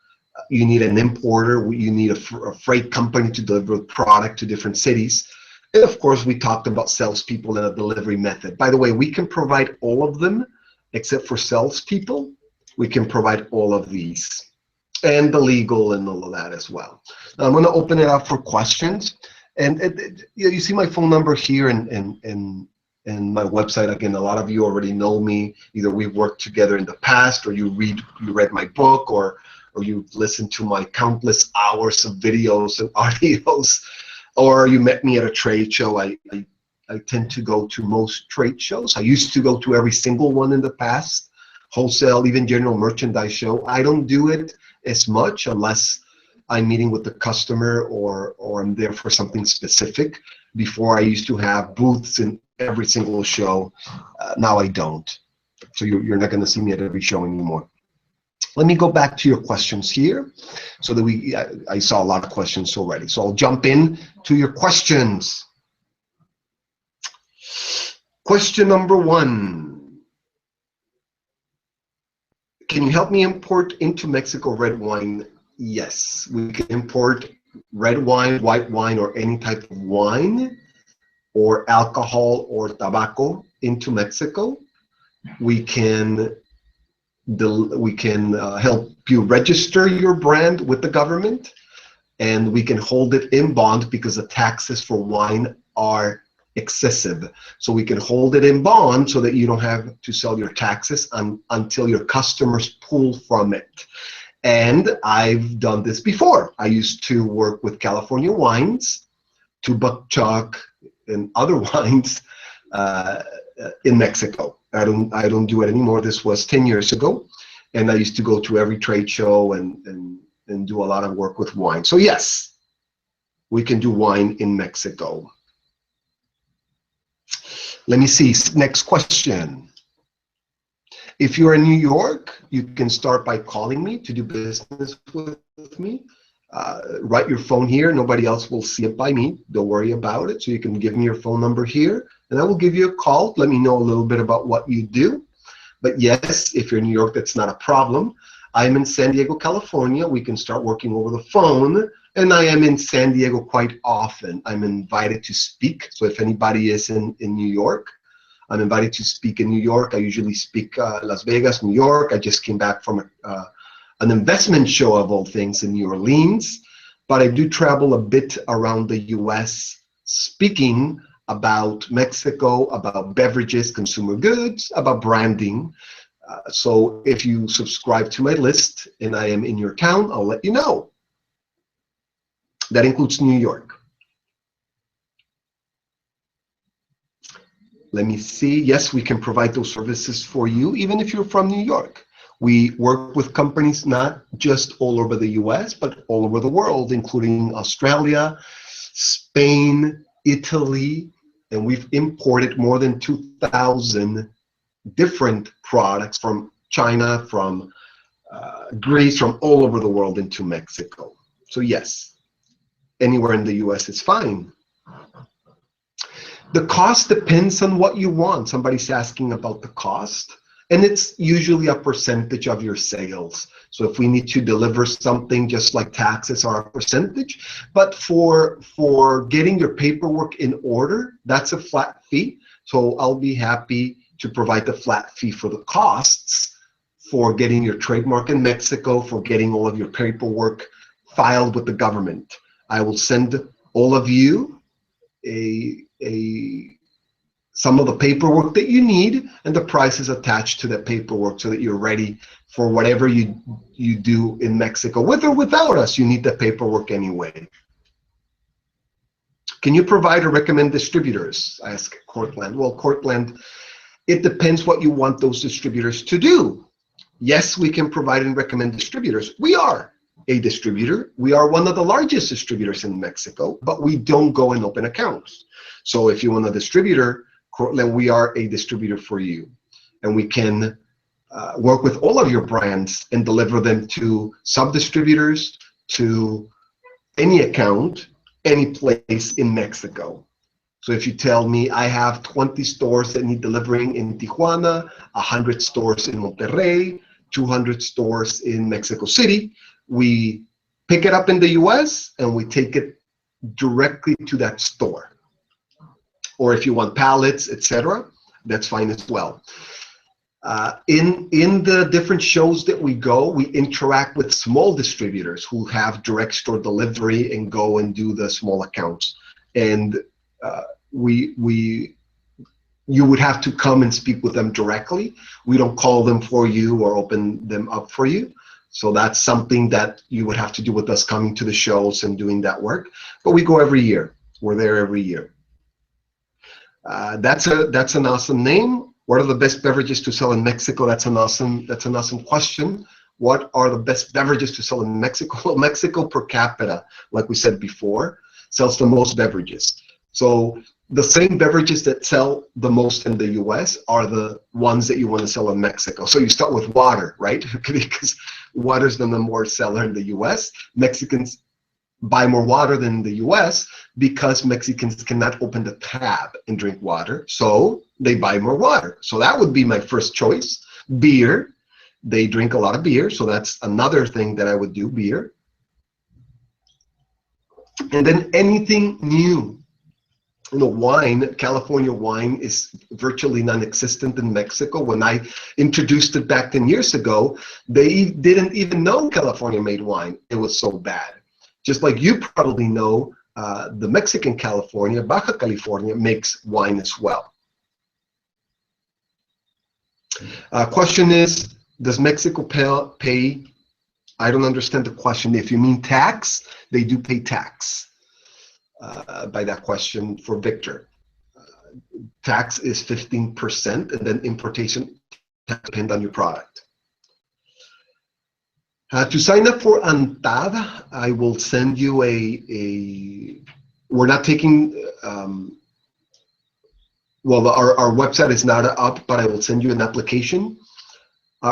You need an importer. You need a freight company to deliver product to different cities. And of course, we talked about salespeople and a delivery method. By the way, we can provide all of them. Except for salespeople, we can provide all of these, and the legal and all of that as well. Now I'm going to open it up for questions, and you see my phone number here and my website. Again, a lot of you already know me. Either we've worked together in the past, or you read my book, or you've listened to my countless hours of videos and audios, or you met me at a trade show. I tend to go to most trade shows. I used to go to every single one in the past, wholesale, even general merchandise show. I don't do it as much unless I'm meeting with the customer or I'm there for something specific. Before, I used to have booths in every single show. Now I don't. So you're not going to see me at every show anymore. Let me go back to your questions here, so that I saw a lot of questions already. So I'll jump in to your questions. Question number 1. Can you help me import into Mexico red wine? Yes, we can import red wine, white wine, or any type of wine or alcohol or tobacco into Mexico. We can help you register your brand with the government, and we can hold it in bond because the taxes for wine are excessive. So we can hold it in bond so that you don't have to sell your taxes until your customers pull from it. And I've done this before. I used to work with California wines, to Buckchuck and other wines in Mexico. I don't do it anymore. This was 10 years ago, and I used to go to every trade show and do a lot of work with wine. So yes, we can do wine in Mexico. Let me see, next question. If you're in New York, you can start by calling me to do business with me. Write your phone here. Nobody else will see it by me. Don't worry about it. So you can give me your phone number here, and I will give you a call. Let me know a little bit about what you do. But yes, if you're in New York, that's not a problem. I'm in San Diego, California. We can start working over the phone. And I am in San Diego quite often. I'm invited to speak. So if anybody is in New York, I'm invited to speak in New York. I usually speak Las Vegas, New York. I just came back from an investment show of all things in New Orleans. But I do travel a bit around the US speaking about Mexico, about beverages, consumer goods, about branding. So if you subscribe to my list and I am in your town, I'll let you know. That includes New York. Let me see. Yes, we can provide those services for you, even if you're from New York. We work with companies not just all over the US, but all over the world, including Australia, Spain, Italy, and we've imported more than 2,000 different products from China, from Greece, from all over the world into Mexico. So yes, anywhere in the US is fine. The cost depends on what you want. Somebody's asking about the cost, and it's usually a percentage of your sales. So if we need to deliver something, just like taxes are a percentage, but for getting your paperwork in order, that's a flat fee. So I'll be happy to provide the flat fee for the costs for getting your trademark in Mexico, for getting all of your paperwork filed with the government. I will send all of you some of the paperwork that you need, and the price is attached to that paperwork so that you're ready for whatever you do in Mexico. With or without us, you need that paperwork anyway. Can you provide or recommend distributors? Asked Cortland. Well, Cortland, it depends what you want those distributors to do. Yes, we can provide and recommend distributors. We are a distributor. We are one of the largest distributors in Mexico, but we don't go and open accounts. So if you want a distributor, Cortland, we are a distributor for you. And we can work with all of your brands and deliver them to sub-distributors, to any account, any place in Mexico. So if you tell me I have 20 stores that need delivering in Tijuana, 100 stores in Monterrey, 200 stores in Mexico City, we pick it up in the US and we take it directly to that store. Or if you want pallets, etc., that's fine as well. In the different shows that we go, we interact with small distributors who have direct store delivery and go and do the small accounts. And you would have to come and speak with them directly. We don't call them for you or open them up for you. So that's something that you would have to do with us coming to the shows and doing that work. But we go every year. We're there every year. That's an awesome name. What are the best beverages to sell in Mexico? That's an awesome question. What are the best beverages to sell in Mexico? Well, Mexico per capita, like we said before, sells the most beverages. So the same beverages that sell the most in the US are the ones that you want to sell in Mexico. So you start with water, right? Because water is the number one seller in the US. Mexicans buy more water than the US because Mexicans cannot open the tap and drink water. So they buy more water. So that would be my first choice. Beer. They drink a lot of beer. So that's another thing that I would do, beer. And then anything new. You know, wine, California wine is virtually non-existent in Mexico. When I introduced it back 10 years ago, they didn't even know California made wine. It was so bad. Just like you probably know, the Mexican California, Baja California, makes wine as well. Question is, does Mexico pay? I don't understand the question. If you mean tax, they do pay tax. By that question for Victor. Tax is 15%, and then importation tax depends on your product. To sign up for ANTAD, I will send you we're not taking, well, our website is not up, but I will send you an application,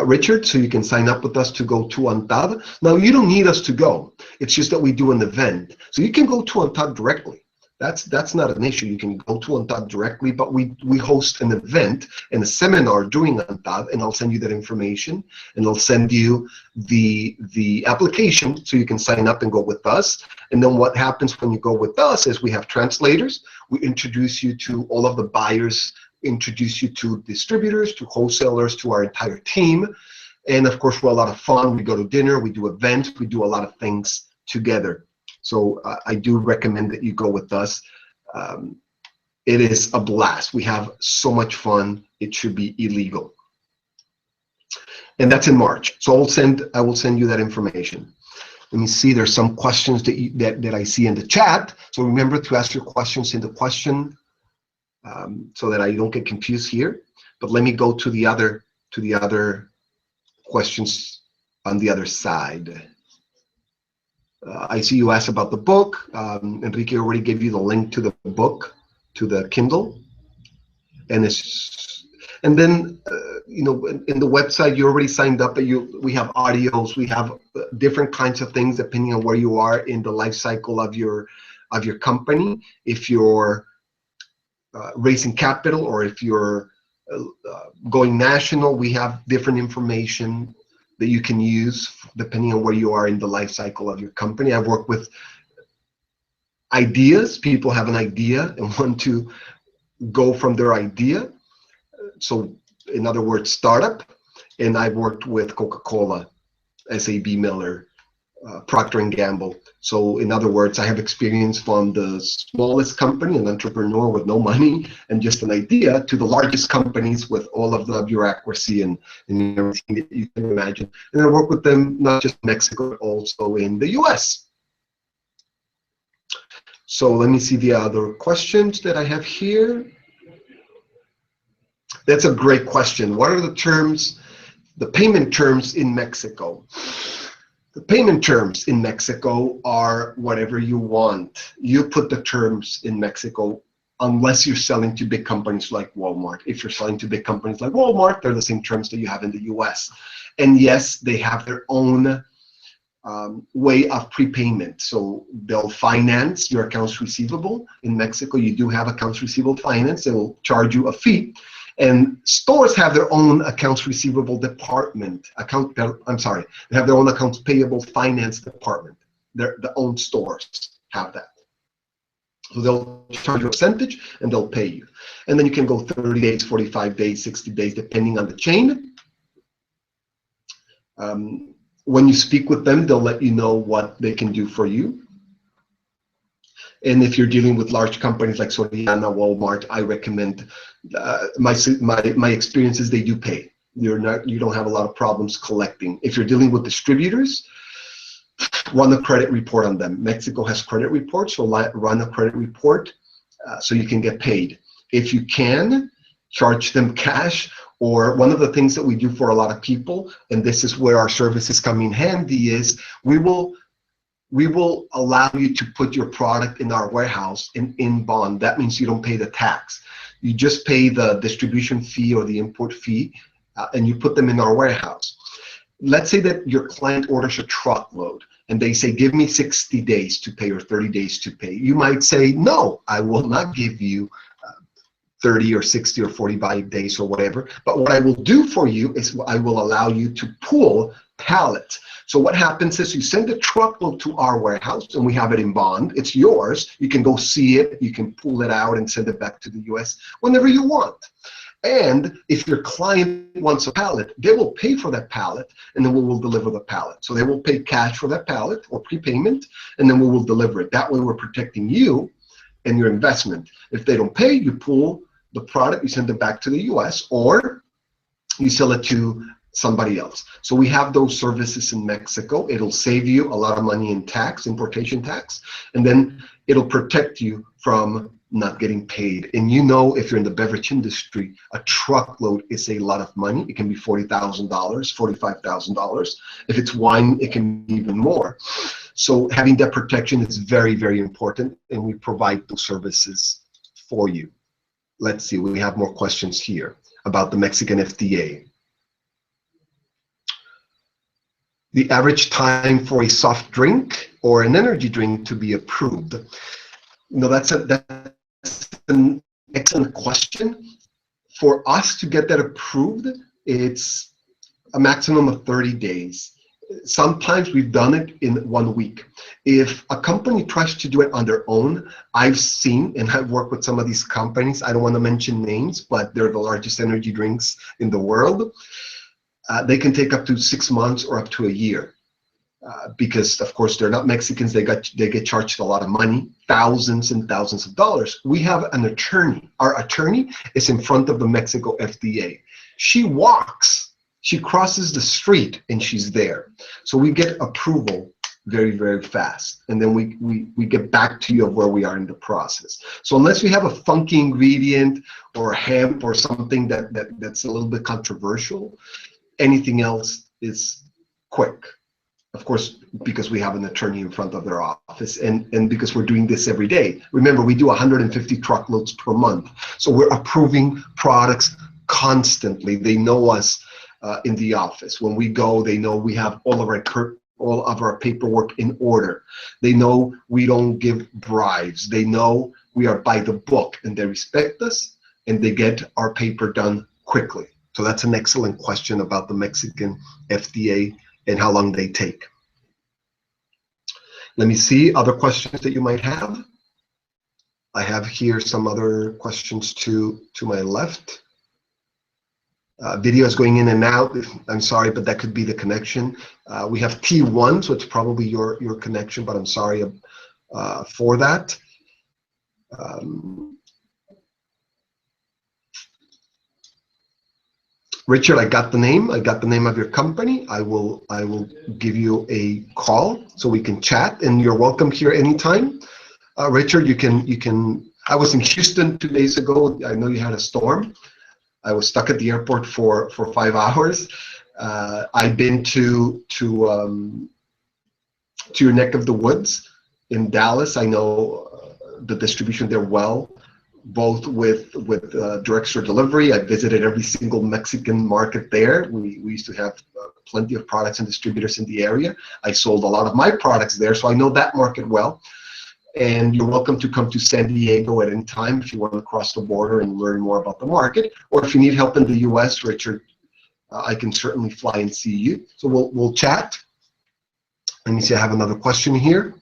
Richard, so you can sign up with us to go to ANTAD. Now, you don't need us to go. It's just that we do an event. So you can go to ANTAD directly. That's not an issue. You can go to ANTAD directly, but we host an event and a seminar during ANTAD, and I'll send you that information, and I'll send you the application so you can sign up and go with us. And then what happens when you go with us is we have translators. We introduce you to all of the buyers, introduce you to distributors, to wholesalers, to our entire team. And of course, we're a lot of fun. We go to dinner, we do events, we do a lot of things together. So I do recommend that you go with us. It is a blast. We have so much fun. It should be illegal. and that's in March. So I will send you that information. Let me see, there's some questions that I see in the chat. So remember to ask your questions in the question so that I don't get confused here. But let me go to the other questions on the other side. I see you asked about the book. Enrique already gave you the link to the book, to the Kindle. And then you know, in the website you already signed up. We have audios, we have different kinds of things depending on where you are in the life cycle of your company. If you're raising capital, or if you're going national, we have different information that you can use depending on where you are in the life cycle of your company. I've worked with ideas. People have an idea and want to go from their idea. So in other words, startup. And I've worked with Coca-Cola, SAB Miller, Procter & Gamble. So in other words, I have experience from the smallest company, an entrepreneur with no money and just an idea, to the largest companies with all of the bureaucracy and everything that you can imagine. And I work with them not just in Mexico, but also in the US. So let me see the other questions that I have here. That's a great question. What are the terms, the payment terms in Mexico? The payment terms in Mexico are whatever you want. You put the terms in Mexico, unless you're selling to big companies like Walmart. If you're selling to big companies like Walmart, they're the same terms that you have in the US. And yes, they have their own way of prepayment. So they'll finance your accounts receivable. In Mexico, you do have accounts receivable finance. They will charge you a fee. And stores have their own accounts receivable department. They have their own accounts payable finance department. Their own stores have that. So they'll charge you a percentage and they'll pay you. And then you can go 30 days, 45 days, 60 days, depending on the chain. When you speak with them, they'll let you know what they can do for you. And if you're dealing with large companies like Soriana, Walmart, I recommend, my experience is they do pay. You don't have a lot of problems collecting. If you're dealing with distributors, run a credit report on them. Mexico has credit reports, so run a credit report so you can get paid. If you can, charge them cash. Or one of the things that we do for a lot of people, and this is where our services come in handy, is we will allow you to put your product in our warehouse in bond. That means you don't pay the tax. You just pay the distribution fee or the import fee, and you put them in our warehouse. Let's say that your client orders a truckload, and they say, give me 60 days to pay or 30 days to pay. You might say, no, I will not give you 30 or 60 or 45 days or whatever. But what I will do for you is I will allow you to pool pallets. So what happens is you send a truckload to our warehouse and we have it in bond. It's yours. You can go see it. You can pull it out and send it back to the US whenever you want. And if your client wants a pallet, they will pay for that pallet, and then we will deliver the pallet. So they will pay cash for that pallet or prepayment, and then we will deliver it. That way we're protecting you and your investment. If they don't pay, you pull the product, you send it back to the US, or you sell it to somebody else. So we have those services in Mexico. It'll save you a lot of money in tax, importation tax, and then it'll protect you from not getting paid. And you know, if you're in the beverage industry, a truckload is a lot of money. It can be $40,000, $45,000. If it's wine, it can be even more. So having that protection is very, very important, and we provide those services for you. Let's see, we have more questions here about the Mexican FDA. The average time for a soft drink or an energy drink to be approved. No, that's an excellent question. For us to get that approved, it's a maximum of 30 days. Sometimes we've done it in 1 week. If a company tries to do it on their own, I've seen, and I've worked with some of these companies, I don't want to mention names, but they're the largest energy drinks in the world. They can take up to 6 months or up to a year. Because of course they're not Mexicans, they get charged a lot of money, thousands and thousands of dollars. We have an attorney. Our attorney is in front of the Mexico FDA. She walks she crosses the street and she's there. So we get approval very, very fast. And then we get back to you of where we are in the process. So unless you have a funky ingredient or a hemp or something that's a little bit controversial, anything else is quick. Of course, because we have an attorney in front of their office, and because we're doing this every day. Remember, we do 150 truckloads per month. So we're approving products constantly. They know us in the office. When we go, they know we have all of our paperwork in order. They know we don't give bribes. They know we are by the book, and they respect us, and they get our paper done quickly. So that's an excellent question about the Mexican FDA and how long they take. Let me see other questions that you might have. I have here some other questions to my left. Video is going in and out. I'm sorry, but that could be the connection. We have T1, so it's probably your connection, but I'm sorry for that. Richard, I got the name. I got the name of your company. I will give you a call so we can chat, and you're welcome here anytime. Richard, you can. I was in Houston 2 days ago. I know you had a storm. I was stuck at the airport for 5 hours. I've been to your neck of the woods in Dallas. I know the distribution there well, both with direct store delivery. I visited every single Mexican market there. We used to have plenty of products and distributors in the area. I sold a lot of my products there, so I know that market well. And you're welcome to come to San Diego at any time if you want to cross the border and learn more about the market. Or if you need help in the US, Richard, I can certainly fly and see you. So we'll chat. Let me see, I have another question here.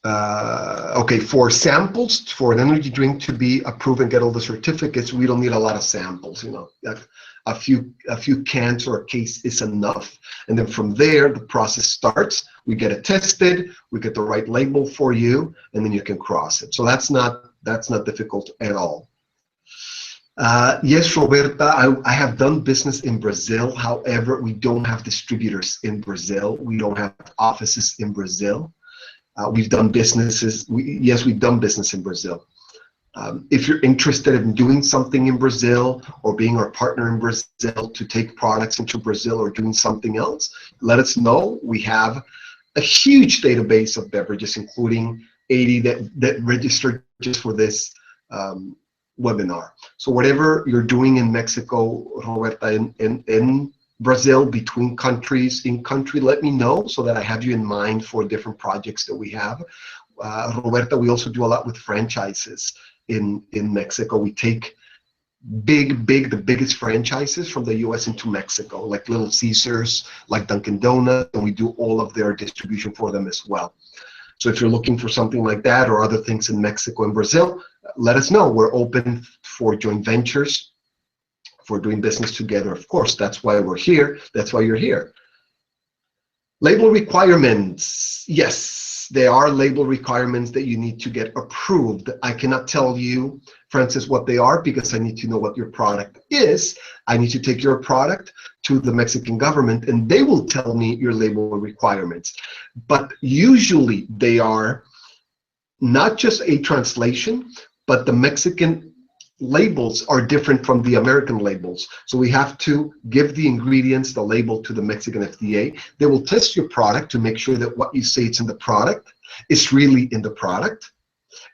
Okay, for samples, for an energy drink to be approved and get all the certificates, we don't need a lot of samples, you know. A few cans or a case is enough. And then from there, the process starts. We get it tested, we get the right label for you, and then you can cross it. So that's not difficult at all. Yes, Roberta, I have done business in Brazil. However, we don't have distributors in Brazil. We don't have offices in Brazil. We've done businesses. We've done business in Brazil. If you're interested in doing something in Brazil or being our partner in Brazil to take products into Brazil or doing something else, let us know. We have a huge database of beverages, including 80 that registered just for this webinar. So whatever you're doing in Mexico, Roberta, in Brazil, between countries, in country, let me know so that I have you in mind for different projects that we have. Roberta, we also do a lot with franchises in Mexico. We take the biggest franchises from the US into Mexico, like Little Caesars, like Dunkin' Donuts, and we do all of their distribution for them as well. So if you're looking for something like that or other things in Mexico and Brazil, let us know. We're open for joint ventures, for doing business together. Of course, that's why we're here. That's why you're here. Label requirements. Yes, there are label requirements that you need to get approved. I cannot tell you, Francis, what they are because I need to know what your product is. I need to take your product to the Mexican government and they will tell me your label requirements. But usually they are not just a translation, but the Mexican labels are different from the American labels. So we have to give the ingredients, the label, to the Mexican FDA. They will test your product to make sure that what you say it's in the product is really in the product.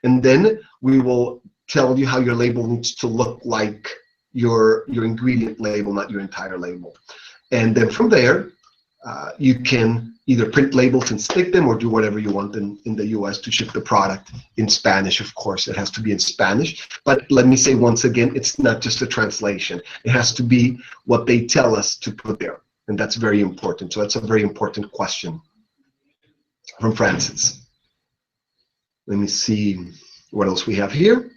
And then we will tell you how your label needs to look like your ingredient label, not your entire label. And then from there, you can either print labels and stick them or do whatever you want in the US to ship the product in Spanish. Of course, it has to be in Spanish. But let me say once again, it's not just a translation. It has to be what they tell us to put there. And that's very important. So that's a very important question from Francis. Let me see what else we have here.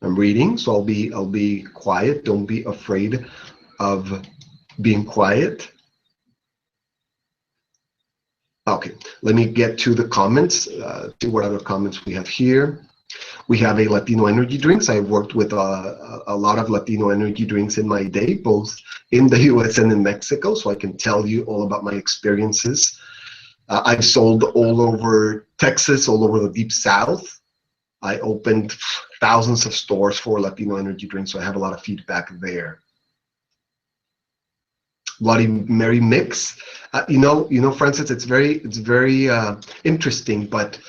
I'm reading, so I'll be quiet. Don't be afraid of being quiet. Okay, let me get to the comments, see what other comments we have here. We have a Latino energy drinks. I've worked with a lot of Latino energy drinks in my day, both in the US and in Mexico, so I can tell you all about my experiences. I've sold all over Texas, all over the Deep South. I opened thousands of stores for Latino energy drinks, so I have a lot of feedback there. Bloody Mary mix. Francis, it's very interesting, but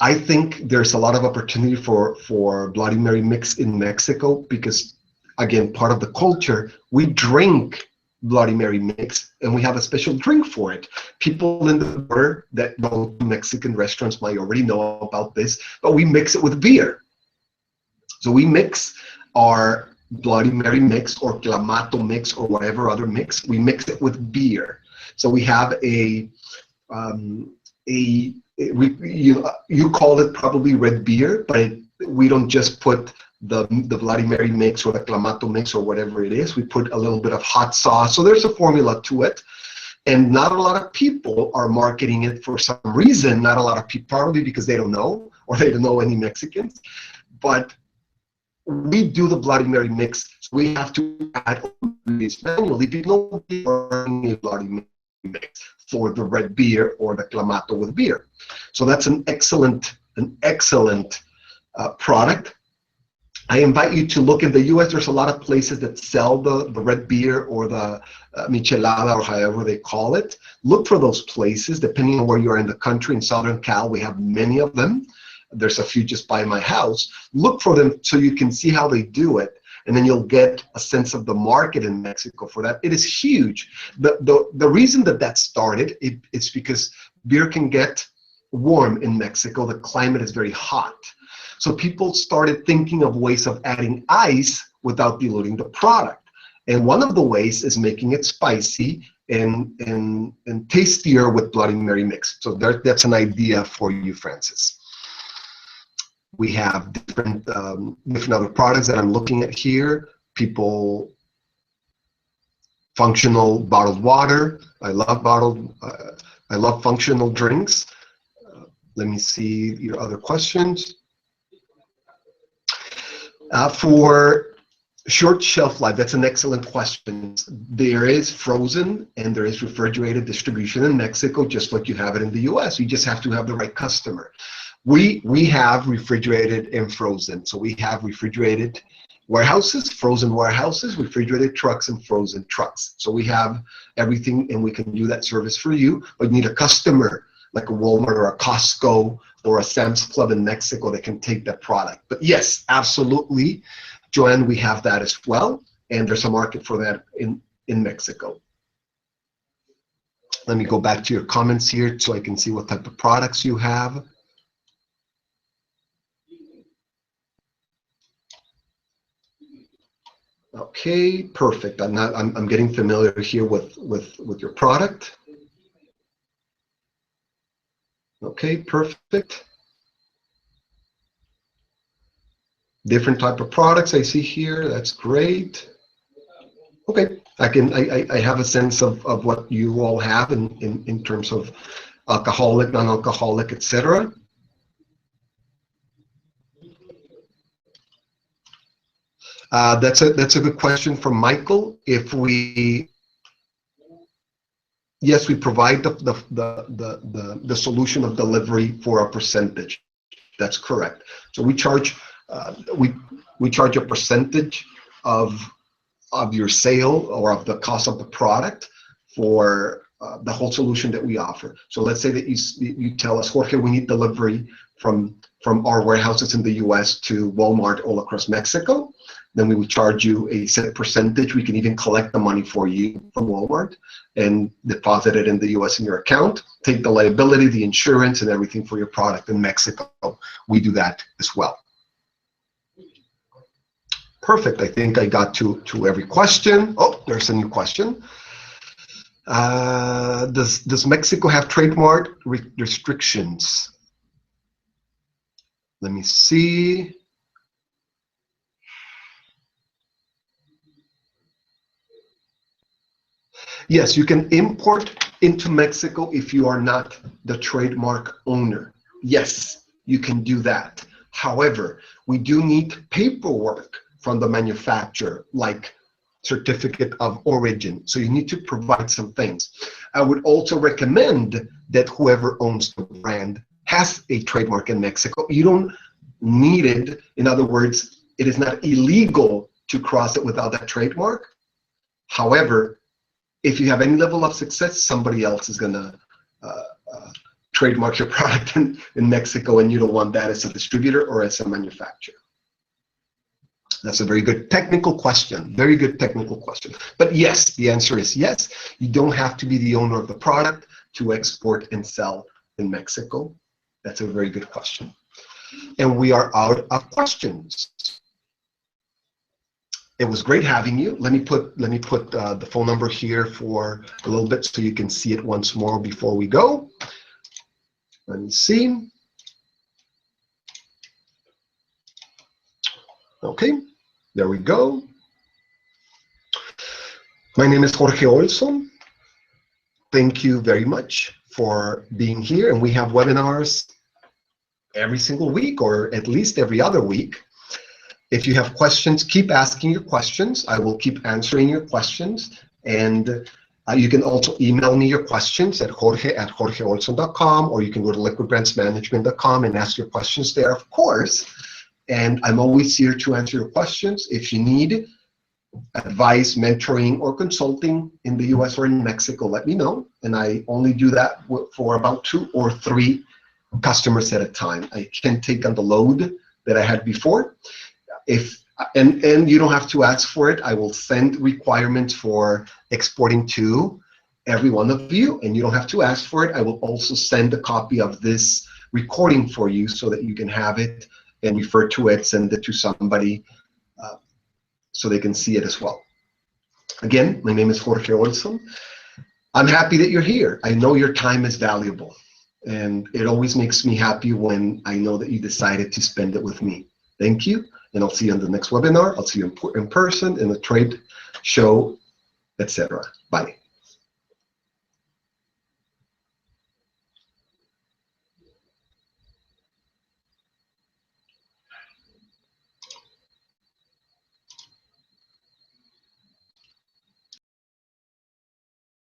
I think there's a lot of opportunity for Bloody Mary mix in Mexico because, again, part of the culture, we drink Bloody Mary mix and we have a special drink for it. People in the border that go to Mexican restaurants might already know about this, but we mix it with beer. So we mix our Bloody Mary mix or Clamato mix or whatever other mix, we mix it with beer. So we have you call it probably red beer, but we don't just put the Bloody Mary mix or the Clamato mix or whatever it is. We put a little bit of hot sauce. So there's a formula to it. And not a lot of people are marketing it for some reason. Not a lot of people, probably because they don't know or they don't know any Mexicans. But we do the Bloody Mary mix, so we have to add ingredients manually. People are a Bloody Mary mix for the red beer or the Clamato with beer. So that's an excellent product. I invite you to look in the US. There's a lot of places that sell the red beer or the michelada or however they call it. Look for those places depending on where you are in the country. In Southern Cal, we have many of them. There's a few just by my house. Look for them so you can see how they do it, and then you'll get a sense of the market in Mexico for that. It is huge. The reason that started, it's because beer can get warm in Mexico. The climate is very hot. So people started thinking of ways of adding ice without diluting the product. And one of the ways is making it spicy and tastier with Bloody Mary mix. So that's an idea for you, Francis. We have different other products that I'm looking at here. Functional bottled water. I love functional drinks. Let me see your other questions. For short shelf life, that's an excellent question. There is frozen and there is refrigerated distribution in Mexico, just like you have it in the US. You just have to have the right customer. We have refrigerated and frozen. So we have refrigerated warehouses, frozen warehouses, refrigerated trucks, and frozen trucks. So we have everything, and we can do that service for you. But you need a customer like a Walmart or a Costco or a Sam's Club in Mexico that can take that product. But yes, absolutely, Joanne, we have that as well, and there's a market for that in Mexico. Let me go back to your comments here so I can see what type of products you have. Okay, perfect. I'm getting familiar here with your product. Okay, perfect. Different type of products I see here. That's great. Okay, I have a sense of what you all have in terms of alcoholic, non-alcoholic, etc. That's a good question from Michael. Yes, we provide the solution of delivery for a percentage. That's correct. So we charge we charge a percentage of your sale or of the cost of the product for the whole solution that we offer. So let's say that you tell us, Jorge, we need delivery from our warehouses in the US to Walmart all across Mexico. Then we would charge you a set percentage. We can even collect the money for you from Walmart and deposit it in the US in your account, take the liability, the insurance, and everything for your product in Mexico. We do that as well. Perfect. I think I got to every question. Oh, there's a new question. Does Mexico have trademark restrictions? Let me see. Yes, you can import into Mexico if you are not the trademark owner. Yes, you can do that. However, we do need paperwork from the manufacturer, like certificate of origin. So you need to provide some things. I would also recommend that whoever owns the brand has a trademark in Mexico. You don't need it. In other words, it is not illegal to cross it without that trademark. However, if you have any level of success, somebody else is gonna trademark your product in Mexico, and you don't want that as a distributor or as a manufacturer. That's a very good technical question, very good technical question. But yes, the answer is yes. You don't have to be the owner of the product to export and sell in Mexico. That's a very good question. And we are out of questions. It was great having you. Let me put the phone number here for a little bit so you can see it once more before we go. Let me see. Okay, there we go. My name is Jorge Olson. Thank you very much for being here. And we have webinars every single week, or at least every other week. If you have questions, keep asking your questions. I will keep answering your questions. And you can also email me your questions at jorge@jorgeolson.com, or you can go to liquidbrandsmanagement.com and ask your questions there, of course. And I'm always here to answer your questions. If you need advice, mentoring, or consulting in the US or in Mexico, let me know. And I only do that for about 2 or 3 customers at a time. I can't take on the load that I had before. And you don't have to ask for it. I will send requirements for exporting to every one of you, and you don't have to ask for it. I will also send a copy of this recording for you so that you can have it and refer to it, send it to somebody so they can see it as well. Again, my name is Jorge Olson. I'm happy that you're here. I know your time is valuable, and it always makes me happy when I know that you decided to spend it with me. Thank you, and I'll see you on the next webinar. I'll see you in person, in the trade show, etc. Bye.